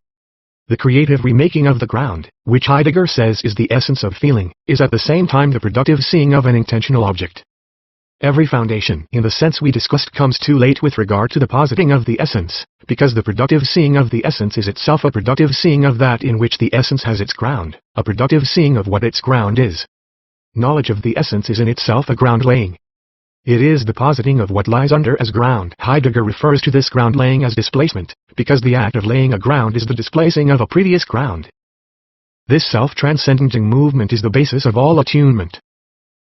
A: The creative remaking of the ground, which Heidegger says is the essence of feeling, is at the same time the productive seeing of an intentional object. Every foundation, in the sense we discussed, comes too late with regard to the positing of the essence, because the productive seeing of the essence is itself a productive seeing of that in which the essence has its ground, a productive seeing of what its ground is. Knowledge of the essence is in itself a ground laying. It is the positing of what lies under as ground. Heidegger refers to this ground laying as displacement, because the act of laying a ground is the displacing of a previous ground. This self-transcendenting movement is the basis of all attunement.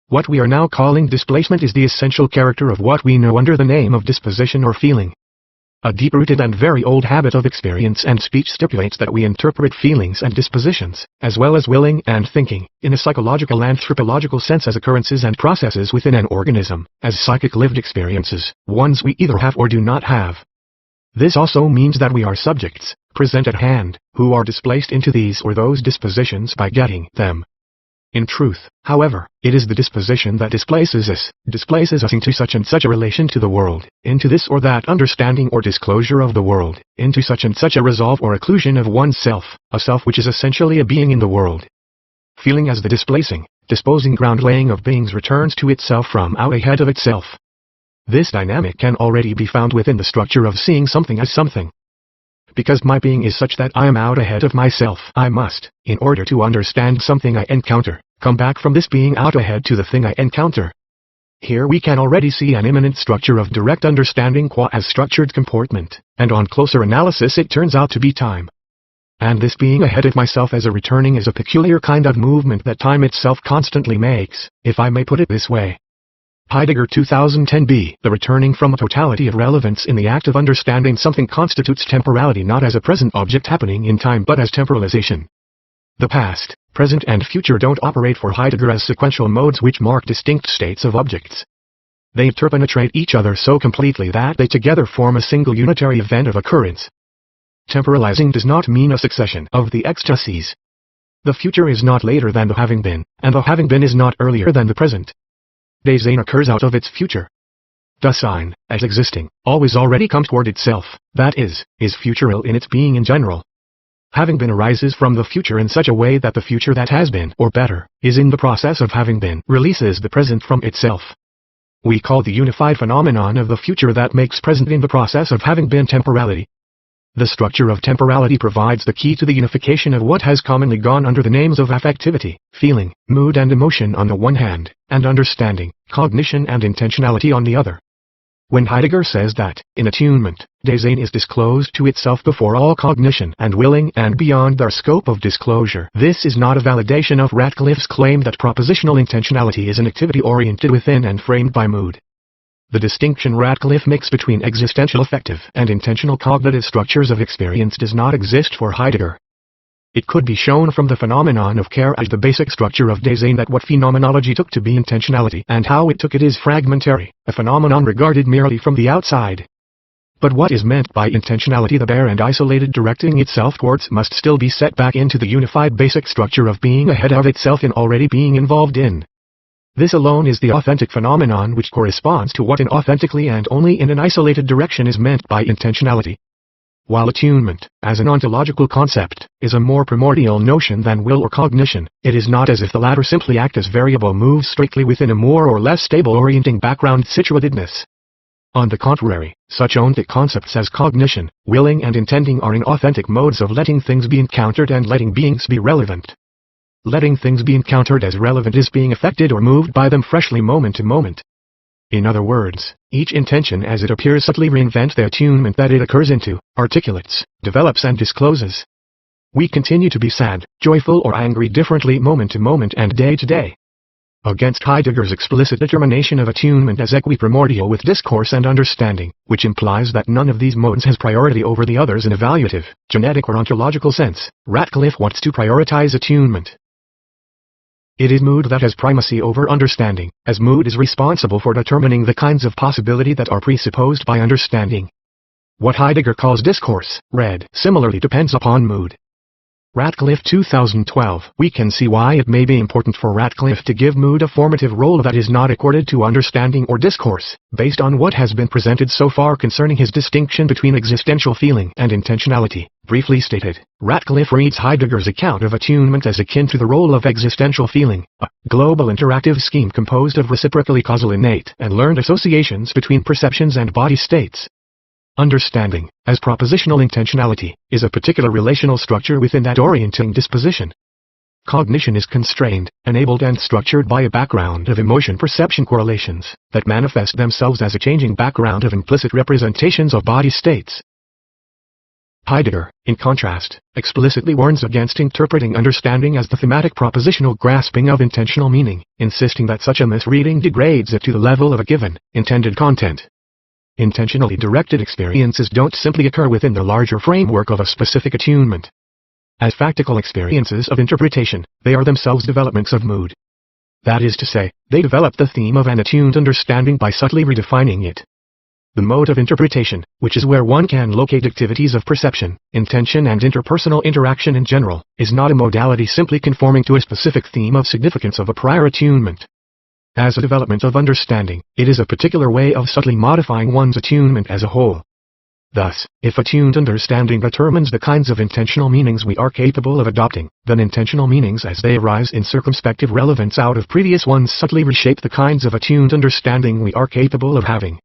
A: What we are now calling displacement is the essential character of what we know under the name of disposition or feeling. A deep-rooted and very old habit of experience and speech stipulates that we interpret feelings and dispositions, as well as willing and thinking, in a psychological and anthropological sense as occurrences and processes within an organism, as psychic lived experiences, ones we either have or do not have. This also means that we are subjects, present at hand, who are displaced into these or those dispositions by getting them. In truth, however, it is the disposition that displaces us into such and such a relation to the world, into this or that understanding or disclosure of the world, into such and such a resolve or occlusion of oneself, a self which is essentially a being in the world. Feeling as the displacing, disposing ground laying of beings returns to itself from out ahead of itself. This dynamic can already be found within the structure of seeing something as something. Because my being is such that I am out ahead of myself, I must, in order to understand something I encounter, come back from this being out ahead to the thing I encounter. Here we can already see an immanent structure of direct understanding qua as structured comportment, and on closer analysis it turns out to be time. And this being ahead of myself as a returning is a peculiar kind of movement that time itself constantly makes, if I may put it this way. Heidegger 2010b. The returning from a totality of relevance in the act of understanding something constitutes temporality not as a present object happening in time but as temporalization. The past, present and future don't operate for Heidegger as sequential modes which mark distinct states of objects. They interpenetrate each other so completely that they together form a single unitary event of occurrence. Temporalizing does not mean a succession of the ecstasies. The future is not later than the having been, and the having been is not earlier than the present. Dasein occurs out of its future. does sign, as existing, always already come toward itself, that is futural in its being in general. Having been arises from the future in such a way that the future that has been, or better, is in the process of having been, releases the present from itself. We call the unified phenomenon of the future that makes present in the process of having been temporality. The structure of temporality provides the key to the unification of what has commonly gone under the names of affectivity, feeling, mood and emotion on the one hand, and understanding, cognition and intentionality on the other. When Heidegger says that, in attunement, Dasein is disclosed to itself before all cognition and willing and beyond their scope of disclosure, this is not a validation of Ratcliffe's claim that propositional intentionality is an activity oriented within and framed by mood. The distinction Ratcliffe makes between existential affective and intentional cognitive structures of experience does not exist for Heidegger. It could be shown from the phenomenon of care as the basic structure of Dasein that what phenomenology took to be intentionality and how it took it is fragmentary, a phenomenon regarded merely from the outside. But what is meant by intentionality, the bare and isolated directing itself towards, must still be set back into the unified basic structure of being ahead of itself in already being involved in. This alone is the authentic phenomenon which corresponds to what inauthentically and only in an isolated direction is meant by intentionality. While attunement, as an ontological concept, is a more primordial notion than will or cognition, it is not as if the latter simply act as variable moves strictly within a more or less stable orienting background situatedness. On the contrary, such ontic concepts as cognition, willing and intending are inauthentic modes of letting things be encountered and letting beings be relevant. Letting things be encountered as relevant is being affected or moved by them freshly moment to moment. In other words, each intention as it appears subtly reinvents the attunement that it occurs into, articulates, develops and discloses. We continue to be sad, joyful or angry differently moment to moment and day to day. Against Heidegger's explicit determination of attunement as equiprimordial with discourse and understanding, which implies that none of these modes has priority over the others in evaluative, genetic or ontological sense, Ratcliffe wants to prioritize attunement. It is mood that has primacy over understanding, as mood is responsible for determining the kinds of possibility that are presupposed by understanding. What Heidegger calls discourse, read, similarly depends upon mood. Ratcliffe 2012. We can see why it may be important for Ratcliffe to give mood a formative role that is not accorded to understanding or discourse, based on what has been presented so far concerning his distinction between existential feeling and intentionality. Briefly stated, Ratcliffe reads Heidegger's account of attunement as akin to the role of existential feeling, a global interactive scheme composed of reciprocally causal innate and learned associations between perceptions and body states. Understanding, as propositional intentionality, is a particular relational structure within that orienting disposition. Cognition is constrained, enabled and structured by a background of emotion-perception correlations that manifest themselves as a changing background of implicit representations of body states. Heidegger, in contrast, explicitly warns against interpreting understanding as the thematic propositional grasping of intentional meaning, insisting that such a misreading degrades it to the level of a given, intended content. Intentionally directed experiences don't simply occur within the larger framework of a specific attunement. As factical experiences of interpretation, they are themselves developments of mood. That is to say, they develop the theme of an attuned understanding by subtly redefining it. The mode of interpretation, which is where one can locate activities of perception, intention and interpersonal interaction in general, is not a modality simply conforming to a specific theme of significance of a prior attunement. As a development of understanding, it is a particular way of subtly modifying one's attunement as a whole. Thus, if attuned understanding determines the kinds of intentional meanings we are capable of adopting, then intentional meanings as they arise in circumspective relevance out of previous ones subtly reshape the kinds of attuned understanding we are capable of having.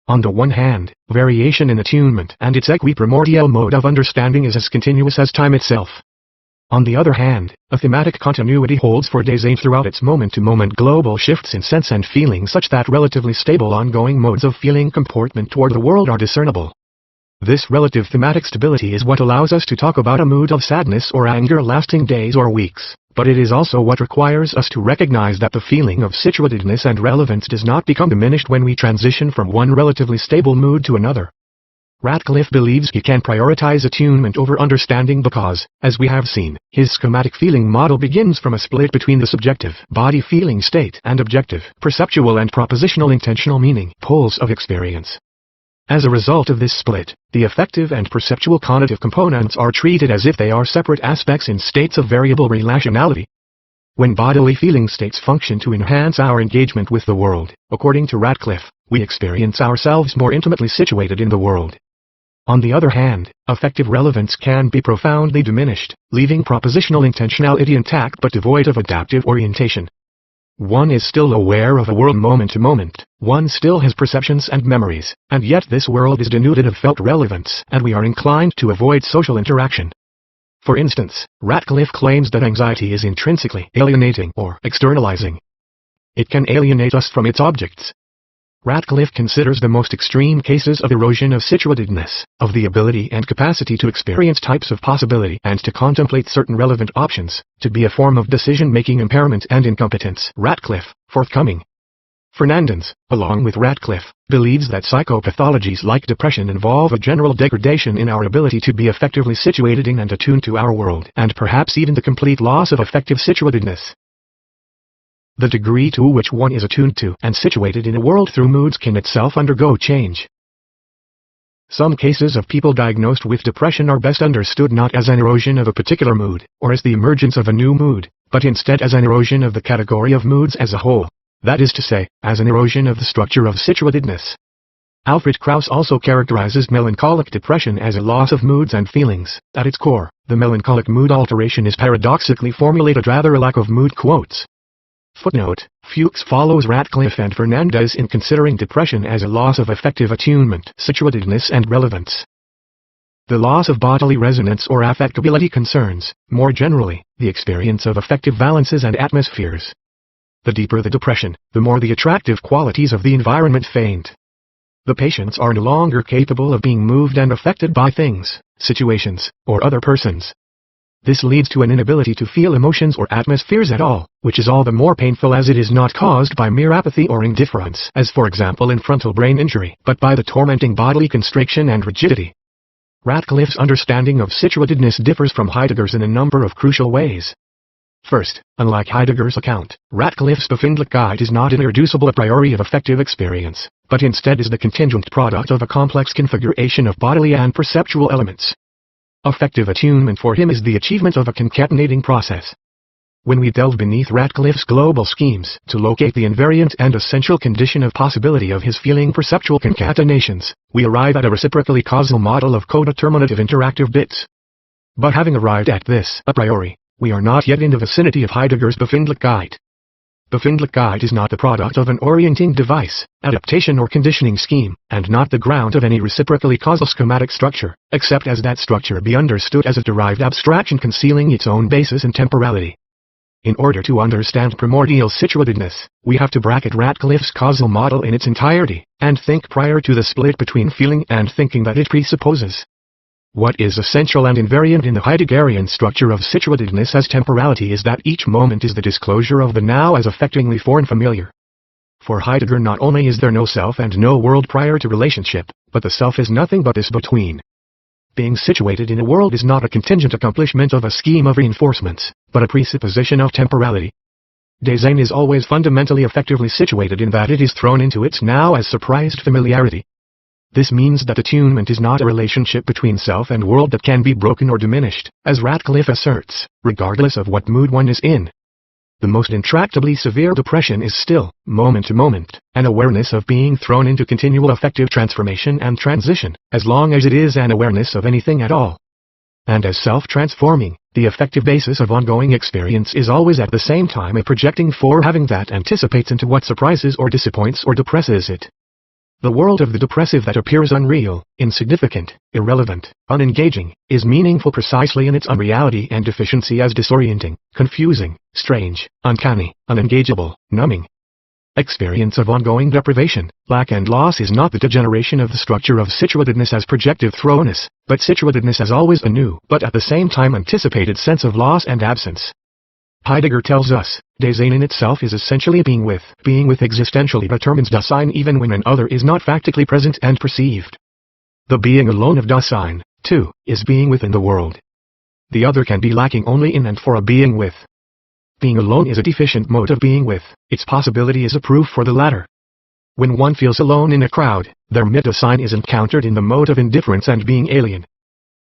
A: On the one hand, variation in attunement and its equiprimordial mode of understanding is as continuous as time itself. On the other hand, a thematic continuity holds for Dasein throughout its moment-to-moment global shifts in sense and feeling such that relatively stable ongoing modes of feeling comportment toward the world are discernible. This relative thematic stability is what allows us to talk about a mood of sadness or anger lasting days or weeks, but it is also what requires us to recognize that the feeling of situatedness and relevance does not become diminished when we transition from one relatively stable mood to another. Ratcliffe believes he can prioritize attunement over understanding because, as we have seen, his schematic feeling model begins from a split between the subjective body feeling state and objective perceptual and propositional intentional meaning poles of experience. As a result of this split, the affective and perceptual cognitive components are treated as if they are separate aspects in states of variable relationality. When bodily feeling states function to enhance our engagement with the world, according to Ratcliffe, we experience ourselves more intimately situated in the world. On the other hand, affective relevance can be profoundly diminished, leaving propositional intentionality intact but devoid of adaptive orientation. One is still aware of a world moment to moment, one still has perceptions and memories, and yet this world is denuded of felt relevance, and we are inclined to avoid social interaction. For instance, Ratcliffe claims that anxiety is intrinsically alienating or externalizing. It can alienate us from its objects. Ratcliffe considers the most extreme cases of erosion of situatedness, of the ability and capacity to experience types of possibility and to contemplate certain relevant options, to be a form of decision-making impairment and incompetence. Ratcliffe, forthcoming. Fernandez, along with Ratcliffe, believes that psychopathologies like depression involve a general degradation in our ability to be effectively situated in and attuned to our world, and perhaps even the complete loss of affective situatedness. The degree to which one is attuned to and situated in a world through moods can itself undergo change. Some cases of people diagnosed with depression are best understood not as an erosion of a particular mood, or as the emergence of a new mood, but instead as an erosion of the category of moods as a whole, that is to say, as an erosion of the structure of situatedness. Alfred Krauss also characterizes melancholic depression as a loss of moods and feelings. At its core, the melancholic mood alteration is paradoxically formulated rather a lack of mood quotes. Footnote: Fuchs follows Ratcliffe and Fernandez in considering depression as a loss of affective attunement, situatedness and relevance. The loss of bodily resonance or affectability concerns, more generally, the experience of affective valences and atmospheres. The deeper the depression, the more the attractive qualities of the environment faint. The patients are no longer capable of being moved and affected by things, situations, or other persons. This leads to an inability to feel emotions or atmospheres at all, which is all the more painful as it is not caused by mere apathy or indifference, as for example in frontal brain injury, but by the tormenting bodily constriction and rigidity. Ratcliffe's understanding of situatedness differs from Heidegger's in a number of crucial ways. First, unlike Heidegger's account, Ratcliffe's Befindlichkeit is not an irreducible a priori of affective experience, but instead is the contingent product of a complex configuration of bodily and perceptual elements. Affective attunement for him is the achievement of a concatenating process. When we delve beneath Ratcliffe's global schemes to locate the invariant and essential condition of possibility of his feeling perceptual concatenations, we arrive at a reciprocally causal model of codeterminative interactive bits. But having arrived at this a priori, we are not yet in the vicinity of Heidegger's Befindlichkeit. Befindlichkeit is not the product of an orienting device, adaptation or conditioning scheme, and not the ground of any reciprocally causal schematic structure, except as that structure be understood as a derived abstraction concealing its own basis in temporality. In order to understand primordial situatedness, we have to bracket Ratcliffe's causal model in its entirety, and think prior to the split between feeling and thinking that it presupposes. What is essential and invariant in the Heideggerian structure of situatedness as temporality is that each moment is the disclosure of the now as affectingly foreign familiar. For Heidegger not only is there no self and no world prior to relationship, but the self is nothing but this between. Being situated in a world is not a contingent accomplishment of a scheme of reinforcements, but a presupposition of temporality. Dasein is always fundamentally effectively situated in that it is thrown into its now as surprised familiarity. This means that attunement is not a relationship between self and world that can be broken or diminished, as Ratcliffe asserts, regardless of what mood one is in. The most intractably severe depression is still, moment to moment, an awareness of being thrown into continual affective transformation and transition, as long as it is an awareness of anything at all. And as self-transforming, the affective basis of ongoing experience is always at the same time a projecting forehaving that anticipates into what surprises or disappoints or depresses it. The world of the depressive that appears unreal, insignificant, irrelevant, unengaging, is meaningful precisely in its unreality and deficiency as disorienting, confusing, strange, uncanny, unengageable, numbing. Experience of ongoing deprivation, lack and loss is not the degeneration of the structure of situatedness as projective thrownness, but situatedness as always a new but at the same time anticipated sense of loss and absence. Heidegger tells us, Dasein in itself is essentially being with existentially determines Dasein even when an other is not factically present and perceived. The being alone of Dasein, too, is being within the world. The other can be lacking only in and for a being with. Being alone is a deficient mode of being with, its possibility is a proof for the latter. When one feels alone in a crowd, their mit-Dasein is encountered in the mode of indifference and being alien.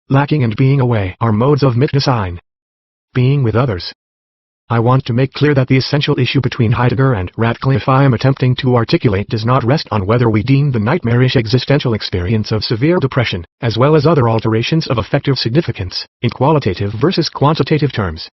A: Lacking and being away are modes of mit-Dasein. Being with others. I want to make clear that the essential issue between Heidegger and Ratcliffe I am attempting to articulate does not rest on whether we deem the nightmarish existential experience of severe depression, as well as other alterations of affective significance, in qualitative versus quantitative terms.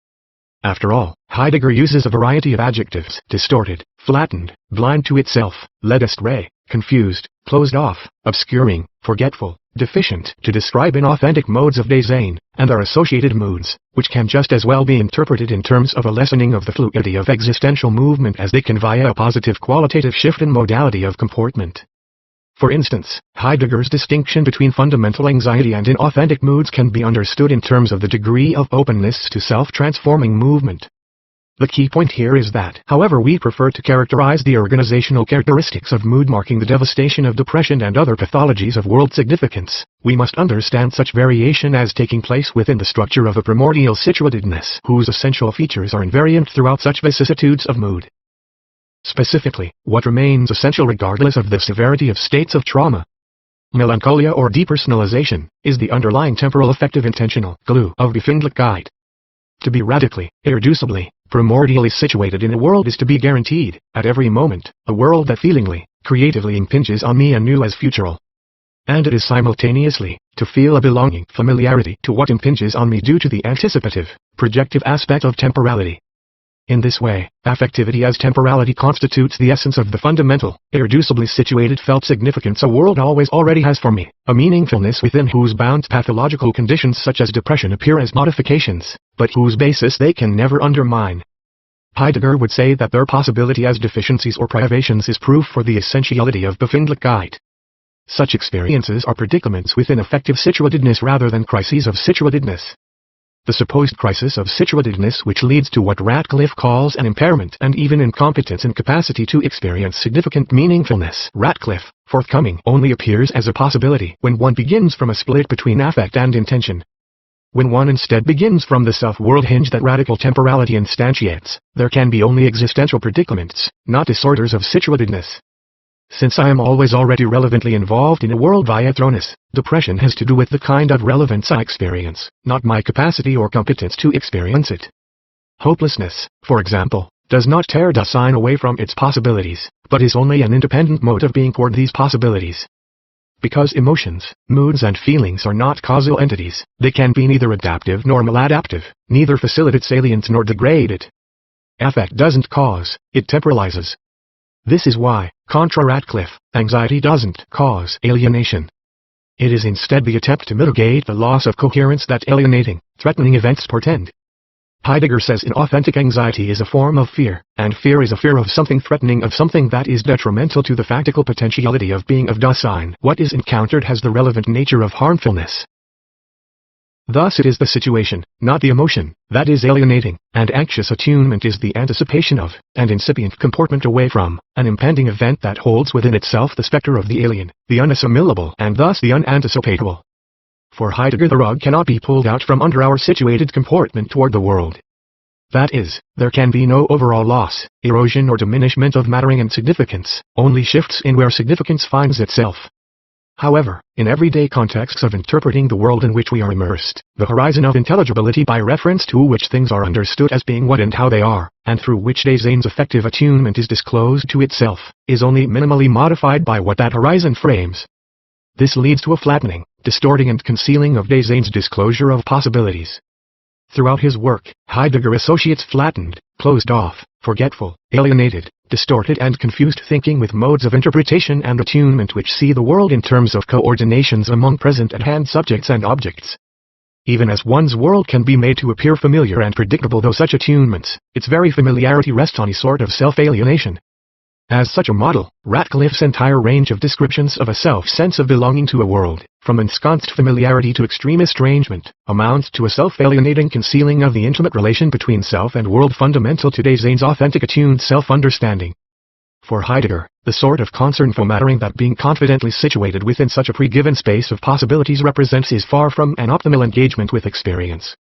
A: After all, Heidegger uses a variety of adjectives: distorted, flattened, blind to itself, led astray, confused, closed off, obscuring, forgetful, deficient, to describe inauthentic modes of design, and their associated moods, which can just as well be interpreted in terms of a lessening of the fluidity of existential movement as they can via a positive qualitative shift in modality of comportment. For instance, Heidegger's distinction between fundamental anxiety and inauthentic moods can be understood in terms of the degree of openness to self-transforming movement. The key point here is that, however we prefer to characterize the organizational characteristics of mood marking the devastation of depression and other pathologies of world significance, we must understand such variation as taking place within the structure of a primordial situatedness whose essential features are invariant throughout such vicissitudes of mood. Specifically, what remains essential regardless of the severity of states of trauma, melancholia or depersonalization, is the underlying temporal affective intentional glue of Befindlichkeit. To be radically, irreducibly, primordially situated in a world is to be guaranteed, at every moment, a world that feelingly, creatively impinges on me anew as futural. And it is simultaneously, to feel a belonging familiarity to what impinges on me due to the anticipative, projective aspect of temporality. In this way, affectivity as temporality constitutes the essence of the fundamental, irreducibly situated felt significance a world always already has for me, a meaningfulness within whose bounds pathological conditions such as depression appear as modifications, but whose basis they can never undermine. Heidegger would say that their possibility as deficiencies or privations is proof for the essentiality of Befindlichkeit. Such experiences are predicaments within affective situatedness rather than crises of situatedness. The supposed crisis of situatedness which leads to what Ratcliffe calls an impairment and even incompetence in capacity to experience significant meaningfulness, Ratcliffe, forthcoming, only appears as a possibility when one begins from a split between affect and intention. When one instead begins from the self-world hinge that radical temporality instantiates, there can be only existential predicaments, not disorders of situatedness. Since I am always already relevantly involved in a world via throness, depression has to do with the kind of relevance I experience, not my capacity or competence to experience it. Hopelessness, for example, does not tear design away from its possibilities, but is only an independent mode of being toward these possibilities. Because emotions, moods and feelings are not causal entities, they can be neither adaptive nor maladaptive, neither facilitate salience nor degrade it. Affect doesn't cause, it temporalizes. This is why, contra Ratcliffe, anxiety doesn't cause alienation. It is instead the attempt to mitigate the loss of coherence that alienating, threatening events portend. Heidegger says inauthentic anxiety is a form of fear, and fear is a fear of something threatening, of something that is detrimental to the factical potentiality of being of Dasein. What is encountered has the relevant nature of harmfulness. Thus it is the situation, not the emotion, that is alienating, and anxious attunement is the anticipation of, and incipient comportment away from, an impending event that holds within itself the specter of the alien, the unassimilable and thus the unanticipatable. For Heidegger the rug cannot be pulled out from under our situated comportment toward the world. That is, there can be no overall loss, erosion or diminishment of mattering and significance, only shifts in where significance finds itself. However, in everyday contexts of interpreting the world in which we are immersed, the horizon of intelligibility by reference to which things are understood as being what and how they are, and through which Dasein's affective attunement is disclosed to itself, is only minimally modified by what that horizon frames. This leads to a flattening, distorting and concealing of Dasein's disclosure of possibilities. Throughout his work, Heidegger associates flattened, closed off, forgetful, alienated, distorted and confused thinking with modes of interpretation and attunement which see the world in terms of coordinations among present at hand subjects and objects. Even as one's world can be made to appear familiar and predictable through such attunements, its very familiarity rests on a sort of self-alienation. As such a model, Ratcliffe's entire range of descriptions of a self-sense of belonging to a world, from ensconced familiarity to extreme estrangement, amounts to a self-alienating concealing of the intimate relation between self and world fundamental to Dasein's authentic attuned self-understanding. For Heidegger, the sort of concern for mattering that being confidently situated within such a pre-given space of possibilities represents is far from an optimal engagement with experience.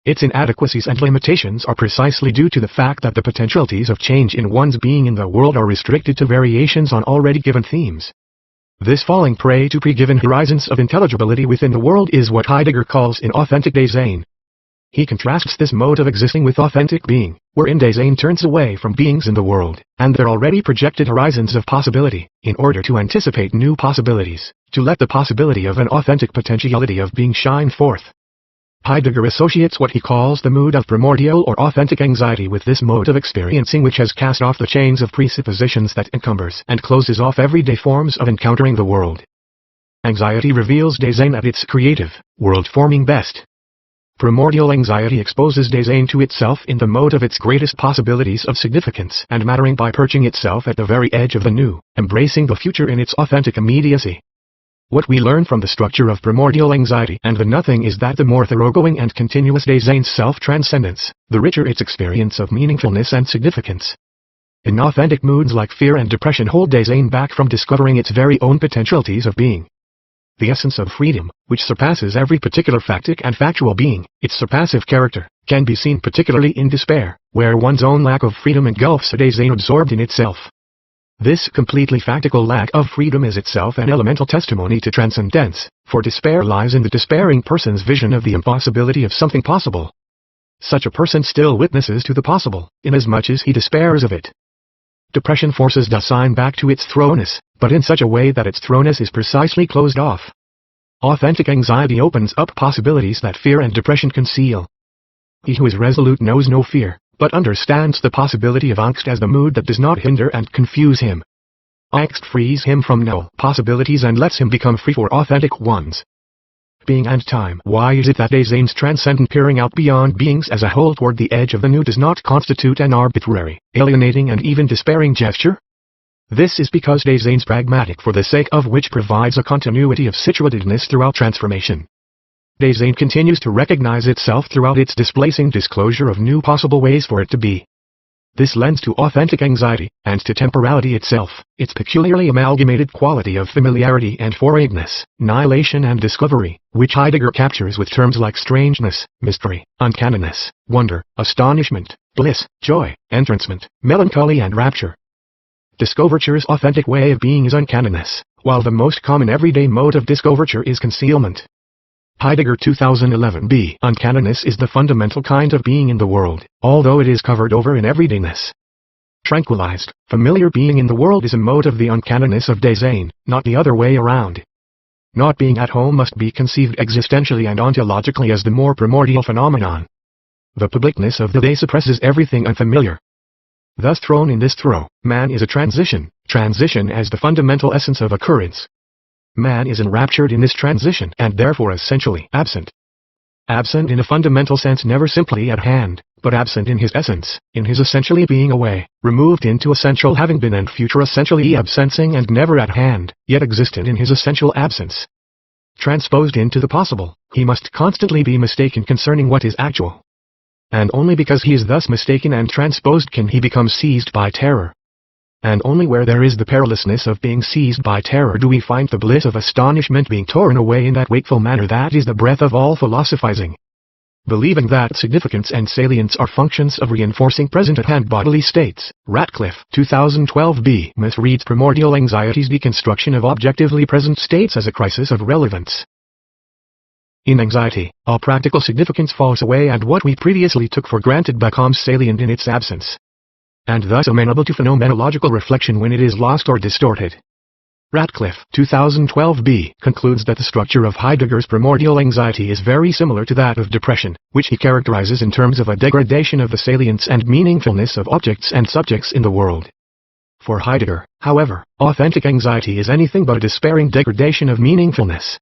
A: Its inadequacies and limitations are precisely due to the fact that the potentialities of change in one's being in the world are restricted to variations on already given themes. This falling prey to pre-given horizons of intelligibility within the world is what Heidegger calls inauthentic Dasein. He contrasts this mode of existing with authentic being, wherein Dasein turns away from beings in the world, and their already projected horizons of possibility, in order to anticipate new possibilities, to let the possibility of an authentic potentiality of being shine forth. Heidegger associates what he calls the mood of primordial or authentic anxiety with this mode of experiencing which has cast off the chains of presuppositions that encumbers and closes off everyday forms of encountering the world. Anxiety reveals Dasein at its creative, world-forming best. Primordial anxiety exposes Dasein to itself in the mode of its greatest possibilities of significance and mattering by perching itself at the very edge of the new, embracing the future in its authentic immediacy. What we learn from the structure of primordial anxiety and the nothing is that the more thoroughgoing and continuous Dasein's self-transcendence, the richer its experience of meaningfulness and significance. Inauthentic moods like fear and depression hold Dasein back from discovering its very own potentialities of being. The essence of freedom, which surpasses every particular factic and factual being, its surpassive character, can be seen particularly in despair, where one's own lack of freedom engulfs a Dasein absorbed in itself. This completely factical lack of freedom is itself an elemental testimony to transcendence, for despair lies in the despairing person's vision of the impossibility of something possible. Such a person still witnesses to the possible, inasmuch as he despairs of it. Depression forces Dasein back to its throwness, but in such a way that its throwness is precisely closed off. Authentic anxiety opens up possibilities that fear and depression conceal. He who is resolute knows no fear, but understands the possibility of angst as the mood that does not hinder and confuse him. Angst frees him from null possibilities and lets him become free for authentic ones. Being and time. Why is it that Dasein's transcendent peering out beyond beings as a whole toward the edge of the new does not constitute an arbitrary, alienating and even despairing gesture? This is because Dasein's pragmatic for the sake of which provides a continuity of situatedness throughout transformation. Dasein continues to recognize itself throughout its displacing disclosure of new possible ways for it to be. This lends to authentic anxiety, and to temporality itself, its peculiarly amalgamated quality of familiarity and foreignness, annihilation and discovery, which Heidegger captures with terms like strangeness, mystery, uncanniness, wonder, astonishment, bliss, joy, entrancement, melancholy and rapture. Discoverture's authentic way of being is uncanniness, while the most common everyday mode of discoverture is concealment. Heidegger 2011b. Uncanniness is the fundamental kind of being in the world, although it is covered over in everydayness. Tranquilized, familiar being in the world is a mode of the uncanniness of Dasein, not the other way around. Not being at home must be conceived existentially and ontologically as the more primordial phenomenon. The publicness of the day suppresses everything unfamiliar. Thus thrown in this throw, man is a transition as the fundamental essence of occurrence. Man is enraptured in this transition and therefore essentially absent. Absent in a fundamental sense, never simply at hand, but absent in his essence, in his essentially being away, removed into essential having been and future essentially absensing and never at hand, yet existent in his essential absence. Transposed into the possible, he must constantly be mistaken concerning what is actual. And only because he is thus mistaken and transposed can he become seized by terror. And only where there is the perilousness of being seized by terror do we find the bliss of astonishment being torn away in that wakeful manner that is the breath of all philosophizing. Believing that significance and salience are functions of reinforcing present-at-hand bodily states, Ratcliffe 2012b misreads primordial anxiety's deconstruction of objectively present states as a crisis of relevance. In anxiety, all practical significance falls away and what we previously took for granted becomes salient in its absence, and thus amenable to phenomenological reflection when it is lost or distorted. Ratcliffe 2012b concludes that the structure of Heidegger's primordial anxiety is very similar to that of depression, which he characterizes in terms of a degradation of the salience and meaningfulness of objects and subjects in the world. For Heidegger, however, authentic anxiety is anything but a despairing degradation of meaningfulness.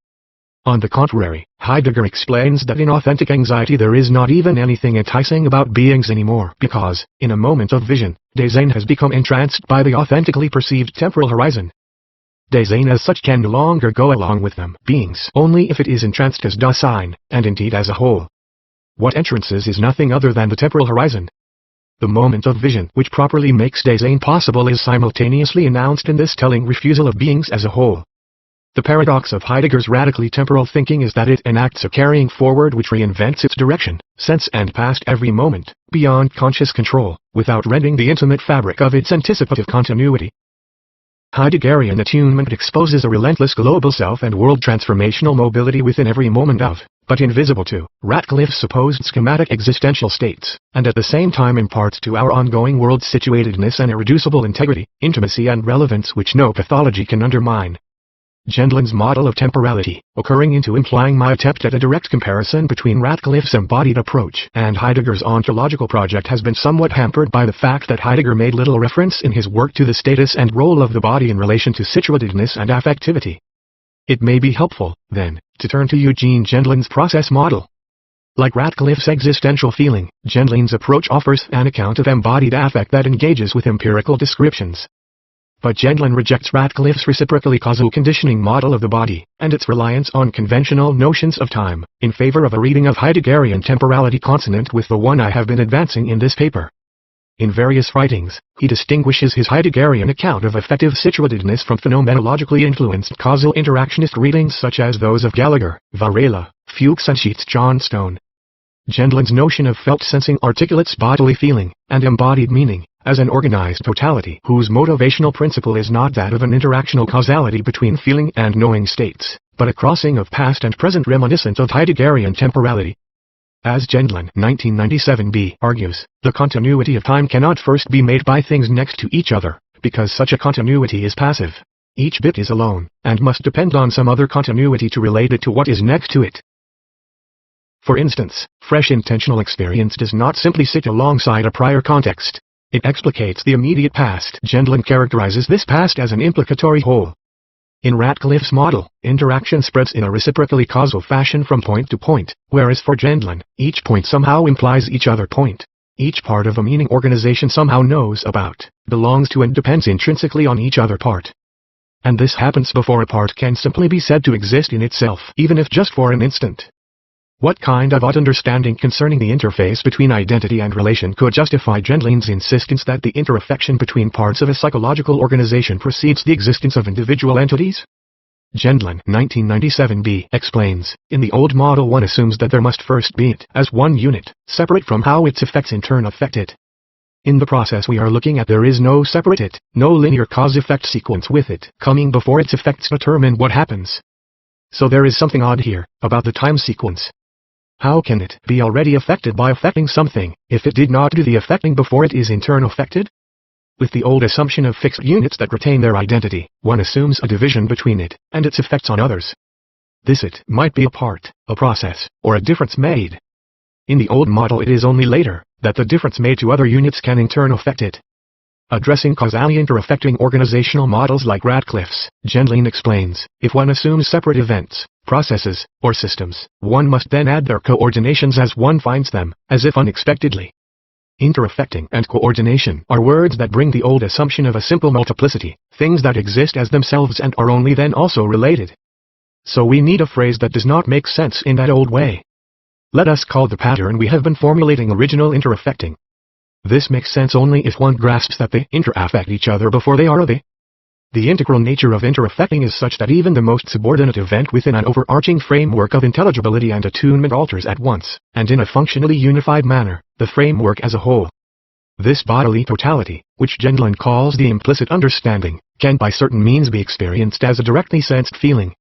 A: On the contrary, Heidegger explains that in authentic anxiety there is not even anything enticing about beings anymore because, in a moment of vision, Dasein has become entranced by the authentically perceived temporal horizon. Dasein as such can no longer go along with them beings only if it is entranced as Dasein, and indeed as a whole. What entrances is nothing other than the temporal horizon. The moment of vision which properly makes Dasein possible is simultaneously announced in this telling refusal of beings as a whole. The paradox of Heidegger's radically temporal thinking is that it enacts a carrying forward which reinvents its direction, sense and past every moment, beyond conscious control, without rending the intimate fabric of its anticipative continuity. Heideggerian attunement exposes a relentless global self and world transformational mobility within every moment of but invisible to Ratcliffe's supposed schematic existential states, and at the same time imparts to our ongoing world situatedness and irreducible integrity, intimacy and relevance which no pathology can undermine. Gendlin's model of temporality, occurring into implying my attempt at a direct comparison between Ratcliffe's embodied approach and Heidegger's ontological project, has been somewhat hampered by the fact that Heidegger made little reference in his work to the status and role of the body in relation to situatedness and affectivity. It may be helpful, then, to turn to Eugene Gendlin's process model. Like Ratcliffe's existential feeling, Gendlin's approach offers an account of embodied affect that engages with empirical descriptions. But Gendlin rejects Ratcliffe's reciprocally causal conditioning model of the body, and its reliance on conventional notions of time, in favor of a reading of Heideggerian temporality consonant with the one I have been advancing in this paper. In various writings, he distinguishes his Heideggerian account of affective situatedness from phenomenologically influenced causal interactionist readings such as those of Gallagher, Varela, Fuchs and Sheets Johnstone. Gendlin's notion of felt sensing articulates bodily feeling, and embodied meaning, as an organized totality whose motivational principle is not that of an interactional causality between feeling and knowing states, but a crossing of past and present reminiscent of Heideggerian temporality. As Gendlin 1997b argues, the continuity of time cannot first be made by things next to each other, because such a continuity is passive. Each bit is alone, and must depend on some other continuity to relate it to what is next to it. For instance, fresh intentional experience does not simply sit alongside a prior context. It explicates the immediate past. Gendlin characterizes this past as an implicatory whole. In Ratcliffe's model, interaction spreads in a reciprocally causal fashion from point to point, whereas for Gendlin, each point somehow implies each other point. Each part of a meaning organization somehow knows about, belongs to and depends intrinsically on each other part. And this happens before a part can simply be said to exist in itself, even if just for an instant. What kind of odd understanding concerning the interface between identity and relation could justify Gendlin's insistence that the interaffection between parts of a psychological organization precedes the existence of individual entities? Gendlin 1997b explains, in the old model one assumes that there must first be it as one unit, separate from how its effects in turn affect it. In the process we are looking at there is no separate it, no linear cause-effect sequence with it coming before its effects determine what happens. So there is something odd here, about the time sequence. How can it be already affected by affecting something, if it did not do the affecting before it is in turn affected? With the old assumption of fixed units that retain their identity, one assumes a division between it and its effects on others. This it might be a part, a process, or a difference made. In the old model it is only later that the difference made to other units can in turn affect it. Addressing causally interaffecting organizational models like Ratcliffe's, Gendlin explains, if one assumes separate events, processes, or systems, one must then add their coordinations as one finds them, as if unexpectedly. Interaffecting and coordination are words that bring the old assumption of a simple multiplicity, things that exist as themselves and are only then also related. So we need a phrase that does not make sense in that old way. Let us call the pattern we have been formulating original interaffecting. This makes sense only if one grasps that they interaffect each other before they are they. The integral nature of interaffecting is such that even the most subordinate event within an overarching framework of intelligibility and attunement alters at once, and in a functionally unified manner, the framework as a whole. This bodily totality, which Gendlin calls the implicit understanding, can by certain means be experienced as a directly sensed feeling.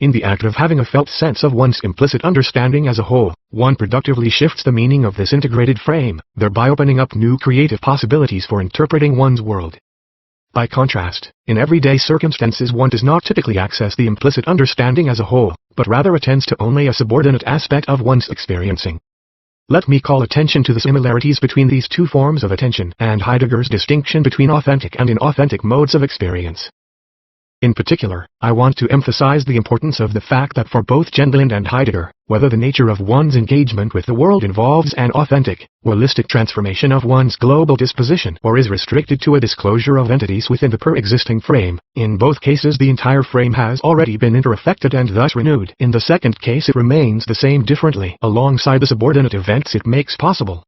A: In the act of having a felt sense of one's implicit understanding as a whole, one productively shifts the meaning of this integrated frame, thereby opening up new creative possibilities for interpreting one's world. By contrast, in everyday circumstances one does not typically access the implicit understanding as a whole, but rather attends to only a subordinate aspect of one's experiencing. Let me call attention to the similarities between these two forms of attention and Heidegger's distinction between authentic and inauthentic modes of experience. In particular, I want to emphasize the importance of the fact that for both Gendlin and Heidegger, whether the nature of one's engagement with the world involves an authentic, holistic transformation of one's global disposition or is restricted to a disclosure of entities within the per-existing frame, in both cases the entire frame has already been interaffected and thus renewed. In the second case it remains the same differently alongside the subordinate events it makes possible.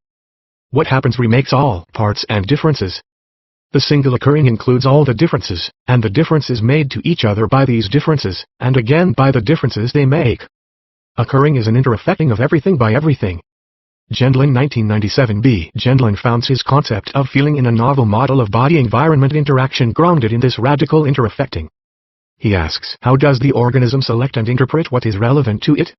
A: What happens remakes all parts and differences. The single occurring includes all the differences, and the differences made to each other by these differences, and again by the differences they make. Occurring is an interaffecting of everything by everything. Gendlin 1997b. Gendlin founds his concept of feeling in a novel model of body-environment interaction grounded in this radical interaffecting. He asks, how does the organism select and interpret what is relevant to it?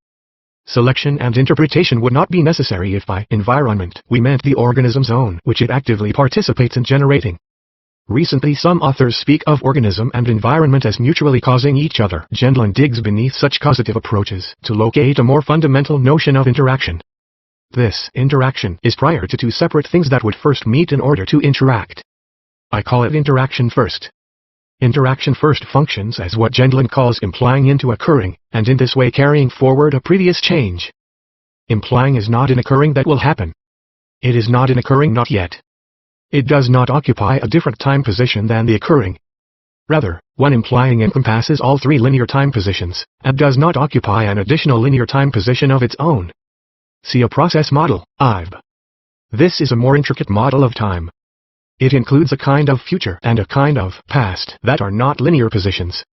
A: Selection and interpretation would not be necessary if by environment we meant the organism's own which it actively participates in generating. Recently some authors speak of organism and environment as mutually causing each other. Gendlin digs beneath such causative approaches to locate a more fundamental notion of interaction. This interaction is prior to two separate things that would first meet in order to interact. I call it interaction first. Interaction first functions as what Gendlin calls implying into occurring, and in this way carrying forward a previous change. Implying is not an occurring that will happen. It is not an occurring not yet. It does not occupy a different time position than the occurring. Rather, one implying encompasses all three linear time positions, and does not occupy an additional linear time position of its own. See a process model, IB. This is a more intricate model of time. It includes a kind of future and a kind of past that are not linear positions.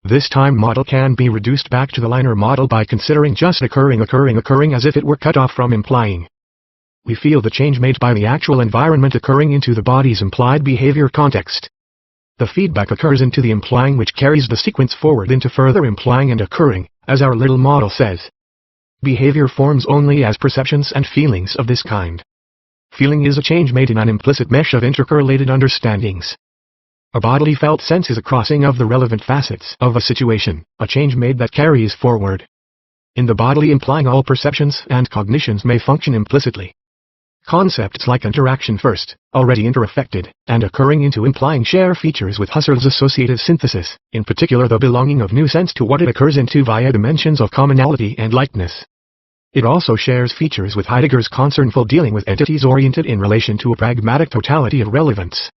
A: This time model can be reduced back to the linear model by considering just occurring as if it were cut off from implying. We feel the change made by the actual environment occurring into the body's implied behavior context. The feedback occurs into the implying which carries the sequence forward into further implying and occurring, as our little model says. Behavior forms only as perceptions and feelings of this kind. Feeling is a change made in an implicit mesh of intercorrelated understandings. A bodily felt sense is a crossing of the relevant facets of a situation, a change made that carries forward. In the bodily implying all perceptions and cognitions may function implicitly. Concepts like interaction first, already interaffected, and occurring into implying share features with Husserl's associative synthesis, in particular the belonging of new sense to what it occurs into via dimensions of commonality and likeness. It also shares features with Heidegger's concernful dealing with entities oriented in relation to a pragmatic totality of relevance.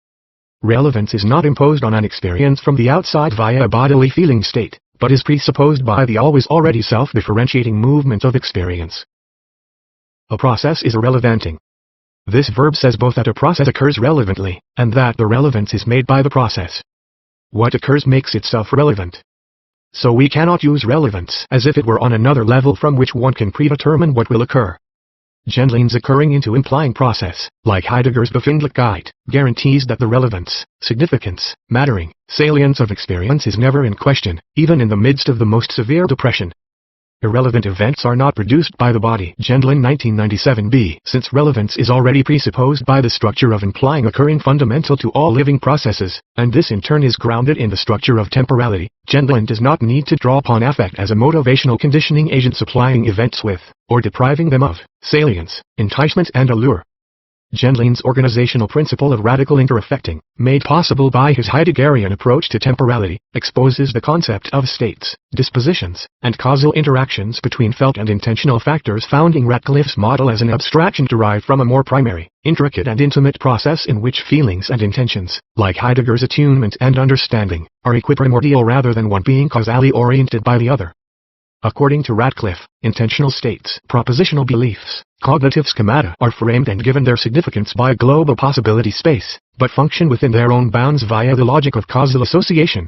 A: Relevance is not imposed on an experience from the outside via a bodily feeling state, but is presupposed by the always already self-differentiating movement of experience. A process is a relevanting. This verb says both that a process occurs relevantly, and that the relevance is made by the process. What occurs makes itself relevant. So we cannot use relevance as if it were on another level from which one can predetermine what will occur. Gendlin's occurring into implying process, like Heidegger's Befindlichkeit, guarantees that the relevance, significance, mattering, salience of experience is never in question, even in the midst of the most severe depression. Irrelevant events are not produced by the body. Gendlin 1997b. Since relevance is already presupposed by the structure of implying occurring fundamental to all living processes, and this in turn is grounded in the structure of temporality, Gendlin does not need to draw upon affect as a motivational conditioning agent supplying events with, or depriving them of, salience, enticement and allure. Gendlin's organizational principle of radical interaffecting, made possible by his Heideggerian approach to temporality, exposes the concept of states, dispositions, and causal interactions between felt and intentional factors, founding Ratcliffe's model as an abstraction derived from a more primary, intricate and intimate process in which feelings and intentions, like Heidegger's attunement and understanding, are equiprimordial rather than one being causally oriented by the other. According to Ratcliffe, intentional states, propositional beliefs, cognitive schemata are framed and given their significance by a global possibility space, but function within their own bounds via the logic of causal association.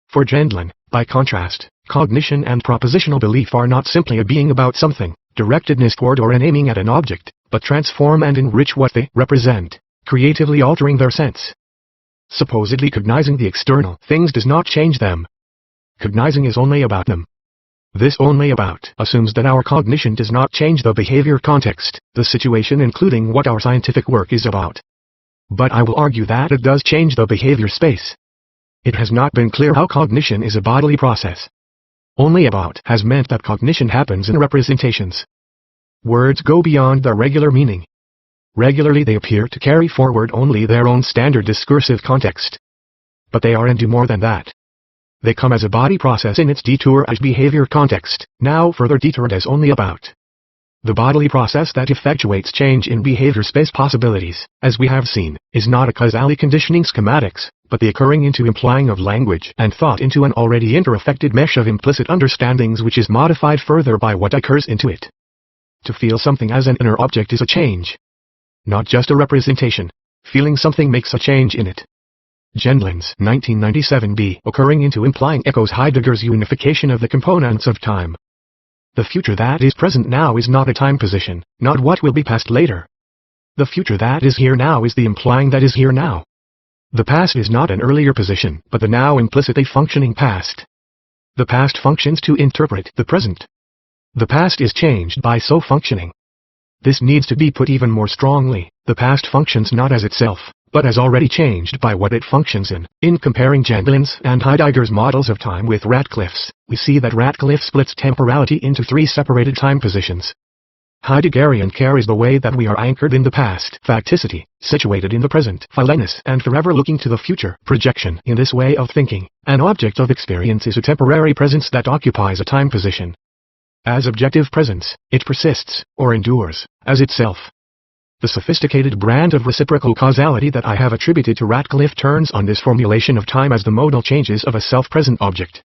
A: For Gendlin, by contrast, cognition and propositional belief are not simply a being about something, directedness toward or an aiming at an object, but transform and enrich what they represent, creatively altering their sense. Supposedly cognizing the external things does not change them. Cognizing is only about them. This only about assumes that our cognition does not change the behavior context, the situation including what our scientific work is about. But I will argue that it does change the behavior space. It has not been clear how cognition is a bodily process. Only about has meant that cognition happens in representations. Words go beyond their regular meaning. Regularly they appear to carry forward only their own standard discursive context. But they are and do more than that. They come as a body process in its detour as behavior context, now further detoured as only about. The bodily process that effectuates change in behavior space possibilities, as we have seen, is not a causally conditioning schematics, but the occurring into implying of language and thought into an already interaffected mesh of implicit understandings which is modified further by what occurs into it. To feel something as an inner object is a change. Not just a representation. Feeling something makes a change in it. Gendlin's 1997b occurring into implying echoes Heidegger's unification of the components of time. The future that is present now is not a time position, not what will be past later. The future that is here now is the implying that is here now. The past is not an earlier position, but the now implicitly functioning past. The past functions to interpret the present. The past is changed by so functioning. This needs to be put even more strongly: the past functions not as itself, but as already changed by what it functions in. In comparing Gendlin's and Heidegger's models of time with Ratcliffe's, we see that Ratcliffe splits temporality into three separated time positions. Heideggerian care is the way that we are anchored in the past, facticity, situated in the present, philenis, and forever looking to the future, projection. In this way of thinking, an object of experience is a temporary presence that occupies a time position. As objective presence, it persists, or endures, as itself. The sophisticated brand of reciprocal causality that I have attributed to Ratcliffe turns on this formulation of time as the modal changes of a self-present object.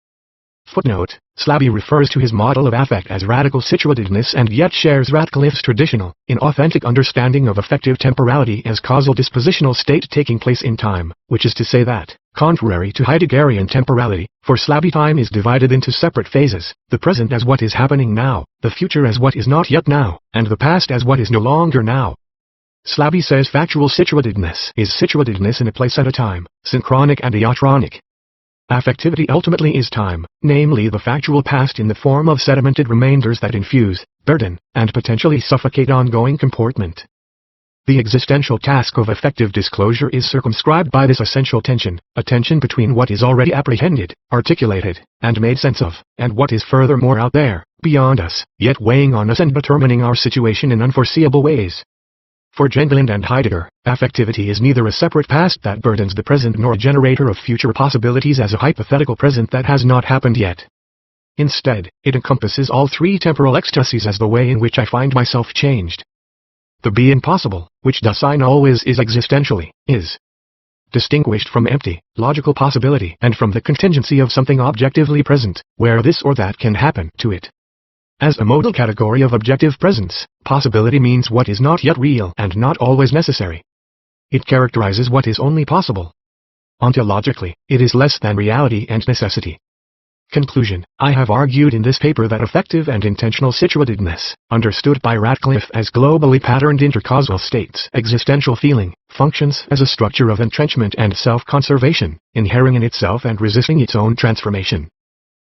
A: Footnote: Slaby refers to his model of affect as radical situatedness and yet shares Ratcliffe's traditional, inauthentic understanding of affective temporality as causal dispositional state taking place in time, which is to say that, contrary to Heideggerian temporality, for Slaby time is divided into separate phases: the present as what is happening now, the future as what is not yet now, and the past as what is no longer now. Slaby says factual situatedness is situatedness in a place at a time, synchronic and iatronic. Affectivity ultimately is time, namely the factual past in the form of sedimented remainders that infuse, burden, and potentially suffocate ongoing comportment. The existential task of affective disclosure is circumscribed by this essential tension, a tension between what is already apprehended, articulated, and made sense of, and what is furthermore out there, beyond us, yet weighing on us and determining our situation in unforeseeable ways. For Gendlin and Heidegger, affectivity is neither a separate past that burdens the present nor a generator of future possibilities as a hypothetical present that has not happened yet. Instead, it encompasses all three temporal ecstasies as the way in which I find myself changed. The being possible, which thus I know always is existentially, is distinguished from empty, logical possibility and from the contingency of something objectively present, where this or that can happen to it. As a modal category of objective presence, possibility means what is not yet real and not always necessary. It characterizes what is only possible. Ontologically, it is less than reality and necessity. Conclusion: I have argued in this paper that affective and intentional situatedness, understood by Ratcliffe as globally patterned intercausal states, existential feeling, functions as a structure of entrenchment and self-conservation, inhering in itself and resisting its own transformation.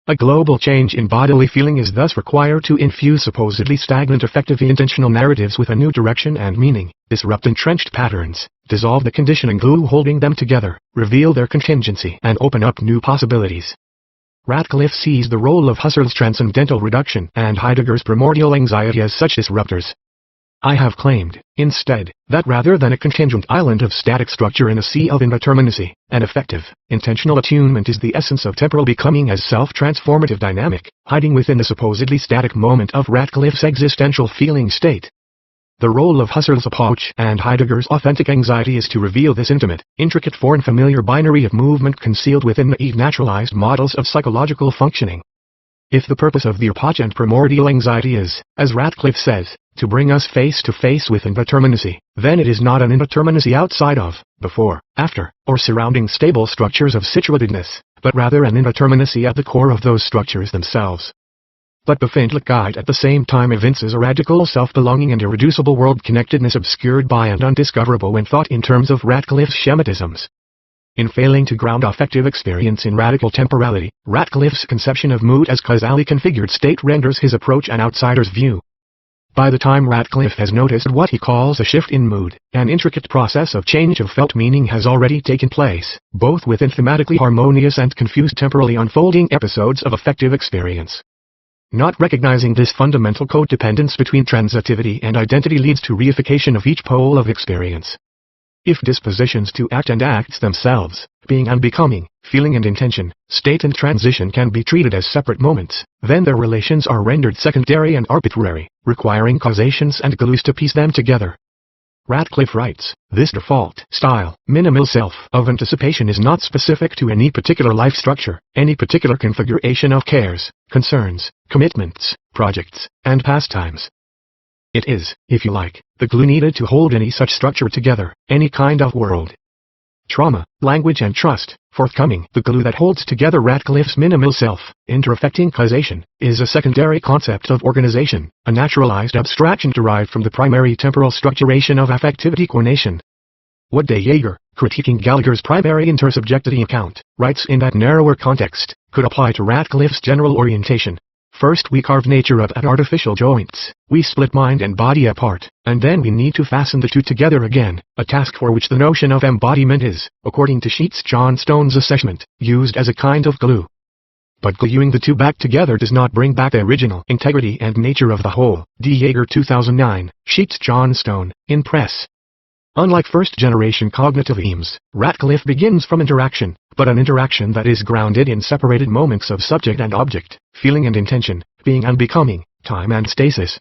A: A global change in bodily feeling is thus required to infuse supposedly stagnant affective intentional narratives with a new direction and meaning, disrupt entrenched patterns, dissolve the conditioning glue holding them together, reveal their contingency and open up new possibilities. Ratcliffe sees the role of Husserl's transcendental reduction and Heidegger's primordial anxiety as such disruptors. I have claimed, instead, that rather than a contingent island of static structure in a sea of indeterminacy, an affective, intentional attunement is the essence of temporal becoming as self-transformative dynamic, hiding within the supposedly static moment of Ratcliffe's existential feeling state. The role of Husserl's approach and Heidegger's authentic anxiety is to reveal this intimate, intricate foreign familiar binary of movement concealed within naive naturalized models of psychological functioning. If the purpose of the epoch and primordial anxiety is, as Ratcliffe says, to bring us face to face with indeterminacy, then it is not an indeterminacy outside of, before, after, or surrounding stable structures of situatedness, but rather an indeterminacy at the core of those structures themselves. But Befindlichkeit at the same time evinces a radical self-belonging and irreducible world-connectedness obscured by and undiscoverable when thought in terms of Ratcliffe's schematisms. In failing to ground affective experience in radical temporality, Ratcliffe's conception of mood as causally configured state renders his approach an outsider's view. By the time Ratcliffe has noticed what he calls a shift in mood, an intricate process of change of felt meaning has already taken place, both within thematically harmonious and confused temporally unfolding episodes of affective experience. Not recognizing this fundamental codependence between transitivity and identity leads to reification of each pole of experience. If dispositions to act and acts themselves, being and becoming, feeling and intention, state and transition can be treated as separate moments, then their relations are rendered secondary and arbitrary, requiring causations and glues to piece them together. Ratcliffe writes, this default style, minimal self of anticipation is not specific to any particular life structure, any particular configuration of cares, concerns, commitments, projects, and pastimes. It is, if you like, the glue needed to hold any such structure together, any kind of world. Trauma, language and trust, forthcoming, the glue that holds together Ratcliffe's minimal self, interaffecting causation, is a secondary concept of organization, a naturalized abstraction derived from the primary temporal structuration of affectivity coordination. What de Jager, critiquing Gallagher's primary intersubjectivity account, writes in that narrower context, could apply to Ratcliffe's general orientation. First we carve nature up at artificial joints, we split mind and body apart, and then we need to fasten the two together again, a task for which the notion of embodiment is, according to Sheets Johnstone's assessment, used as a kind of glue. But gluing the two back together does not bring back the original integrity and nature of the whole. D. Yeager 2009, Sheets Johnstone, in Press. Unlike first-generation cognitive aims, Ratcliffe begins from interaction, but an interaction that is grounded in separated moments of subject and object, feeling and intention, being and becoming, time and stasis.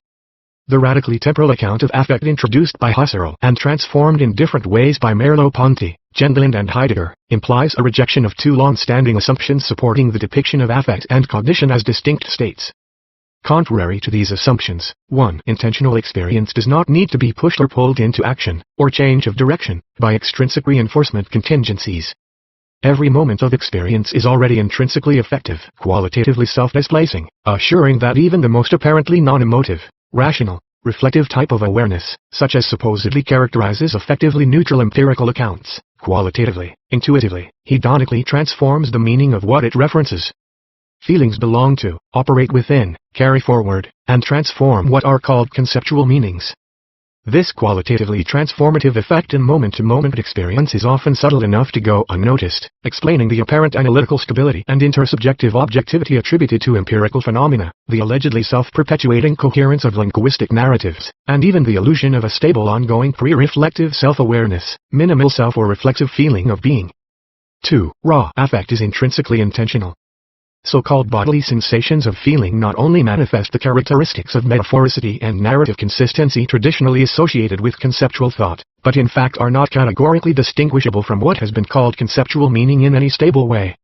A: The radically temporal account of affect introduced by Husserl and transformed in different ways by Merleau-Ponty, Gendlin and Heidegger, implies a rejection of two long-standing assumptions supporting the depiction of affect and cognition as distinct states. Contrary to these assumptions, 1. Intentional experience does not need to be pushed or pulled into action, or change of direction, by extrinsic reinforcement contingencies. Every moment of experience is already intrinsically affective, qualitatively self-displacing, assuring that even the most apparently non-emotive, rational, reflective type of awareness, such as supposedly characterizes affectively neutral empirical accounts, qualitatively, intuitively, hedonically transforms the meaning of what it references. Feelings belong to, operate within, carry forward, and transform what are called conceptual meanings. This qualitatively transformative effect in moment-to-moment experience is often subtle enough to go unnoticed, explaining the apparent analytical stability and intersubjective objectivity attributed to empirical phenomena, the allegedly self-perpetuating coherence of linguistic narratives, and even the illusion of a stable ongoing pre-reflective self-awareness, minimal self or reflexive feeling of being. 2. Raw affect is intrinsically intentional. So-called bodily sensations of feeling not only manifest the characteristics of metaphoricity and narrative consistency traditionally associated with conceptual thought, but in fact are not categorically distinguishable from what has been called conceptual meaning in any stable way.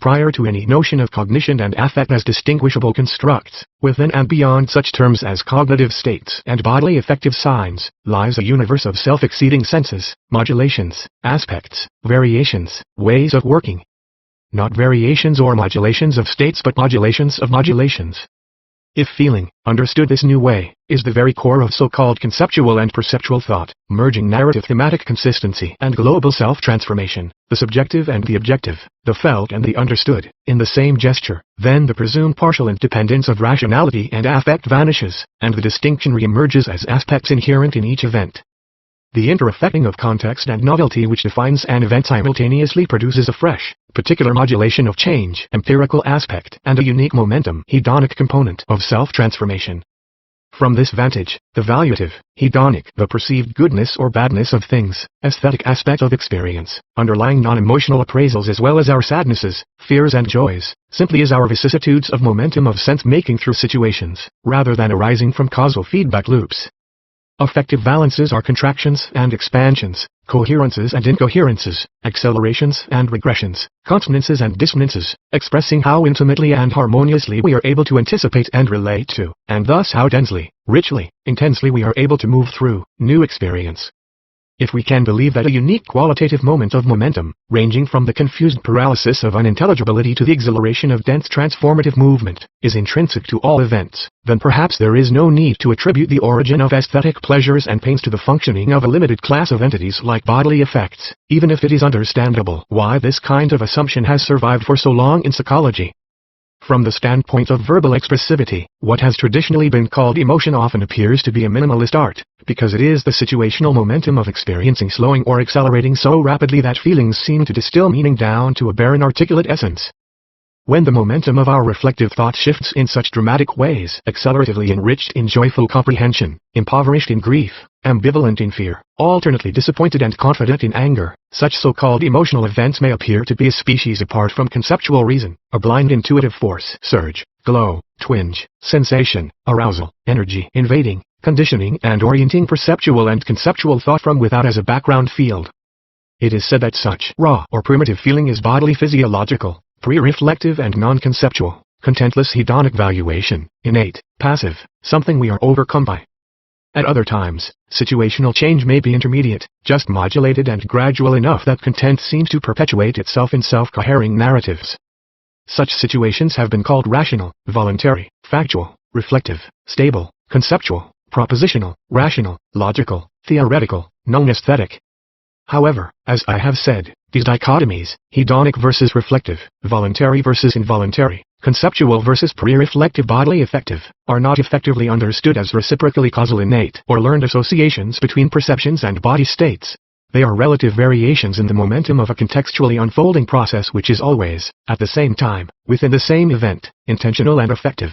A: Prior to any notion of cognition and affect as distinguishable constructs, within and beyond such terms as cognitive states and bodily affective signs, lies a universe of self-exceeding senses, modulations, aspects, variations, ways of working. Not variations or modulations of states but modulations of modulations. If feeling, understood this new way, is the very core of so-called conceptual and perceptual thought, merging narrative thematic consistency and global self-transformation, the subjective and the objective, the felt and the understood, in the same gesture, then the presumed partial independence of rationality and affect vanishes, and the distinction re-emerges as aspects inherent in each event. The interaffecting of context and novelty which defines an event simultaneously produces a fresh, particular modulation of change, empirical aspect, and a unique momentum, hedonic component of self-transformation. From this vantage, the valuative, hedonic, the perceived goodness or badness of things, aesthetic aspect of experience, underlying non-emotional appraisals as well as our sadnesses, fears and joys, simply is our vicissitudes of momentum of sense-making through situations, rather than arising from causal feedback loops. Affective valences are contractions and expansions, coherences and incoherences, accelerations and regressions, consonances and dissonances, expressing how intimately and harmoniously we are able to anticipate and relate to, and thus how densely, richly, intensely we are able to move through, new experience. If we can believe that a unique qualitative moment of momentum, ranging from the confused paralysis of unintelligibility to the exhilaration of dense transformative movement, is intrinsic to all events, then perhaps there is no need to attribute the origin of aesthetic pleasures and pains to the functioning of a limited class of entities like bodily effects, even if it is understandable why this kind of assumption has survived for so long in psychology. From the standpoint of verbal expressivity, what has traditionally been called emotion often appears to be a minimalist art, because it is the situational momentum of experiencing slowing or accelerating so rapidly that feelings seem to distill meaning down to a barren articulate essence. When the momentum of our reflective thought shifts in such dramatic ways, acceleratively enriched in joyful comprehension, impoverished in grief, ambivalent in fear, alternately disappointed and confident in anger, such so-called emotional events may appear to be a species apart from conceptual reason, a blind intuitive force, surge, glow, twinge, sensation, arousal, energy, invading, conditioning and orienting perceptual and conceptual thought from without as a background field. It is said that such raw or primitive feeling is bodily physiological, pre-reflective and non-conceptual, contentless hedonic valuation, innate, passive, something we are overcome by. At other times, situational change may be intermediate, just modulated and gradual enough that content seems to perpetuate itself in self-cohering narratives. Such situations have been called rational, voluntary, factual, reflective, stable, conceptual, propositional, rational, logical, theoretical, non-aesthetic. However, as I have said, these dichotomies, hedonic versus reflective, voluntary versus involuntary, conceptual versus pre-reflective bodily affective, are not effectively understood as reciprocally causal innate or learned associations between perceptions and body states. They are relative variations in the momentum of a contextually unfolding process which is always, at the same time, within the same event, intentional and affective.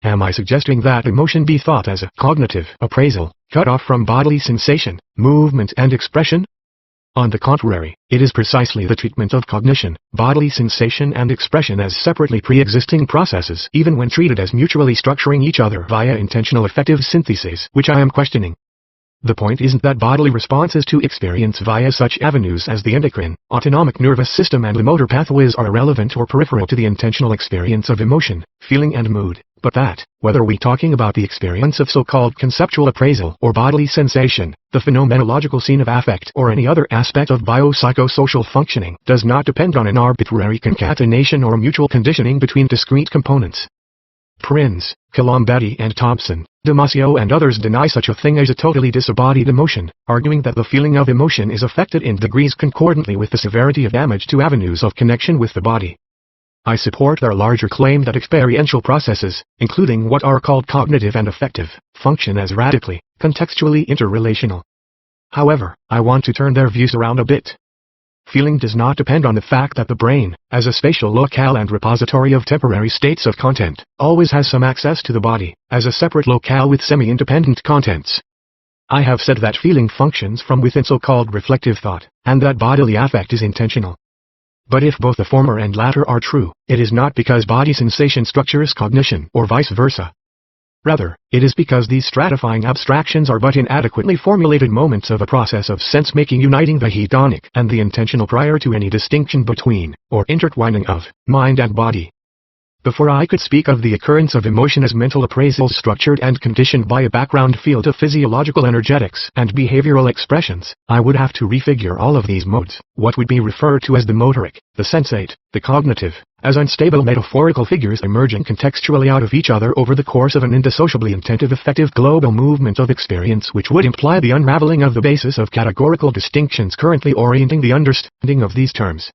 A: Am I suggesting that emotion be thought as a cognitive appraisal, cut off from bodily sensation, movement and expression? On the contrary, it is precisely the treatment of cognition, bodily sensation and expression as separately pre-existing processes even when treated as mutually structuring each other via intentional affective syntheses which I am questioning. The point isn't that bodily responses to experience via such avenues as the endocrine, autonomic nervous system and the motor pathways are irrelevant or peripheral to the intentional experience of emotion, feeling and mood, but that, whether we're talking about the experience of so-called conceptual appraisal or bodily sensation, the phenomenological scene of affect or any other aspect of biopsychosocial functioning does not depend on an arbitrary concatenation or mutual conditioning between discrete components. Prinz, Colombetti and Thompson, Damasio and others deny such a thing as a totally disembodied emotion, arguing that the feeling of emotion is affected in degrees concordantly with the severity of damage to avenues of connection with the body. I support their larger claim that experiential processes, including what are called cognitive and affective, function as radically, contextually interrelational. However, I want to turn their views around a bit. Feeling does not depend on the fact that the brain, as a spatial locale and repository of temporary states of content, always has some access to the body, as a separate locale with semi-independent contents. I have said that feeling functions from within so-called reflective thought, and that bodily affect is intentional. But if both the former and latter are true, it is not because body sensation structures cognition or vice versa. Rather, it is because these stratifying abstractions are but inadequately formulated moments of a process of sense-making uniting the hedonic and the intentional prior to any distinction between, or intertwining of, mind and body. Before I could speak of the occurrence of emotion as mental appraisals structured and conditioned by a background field of physiological energetics and behavioral expressions, I would have to refigure all of these modes, what would be referred to as the motoric, the sensate, the cognitive, as unstable metaphorical figures emerging contextually out of each other over the course of an indissolubly intentive affective global movement of experience which would imply the unraveling of the basis of categorical distinctions currently orienting the understanding of these terms.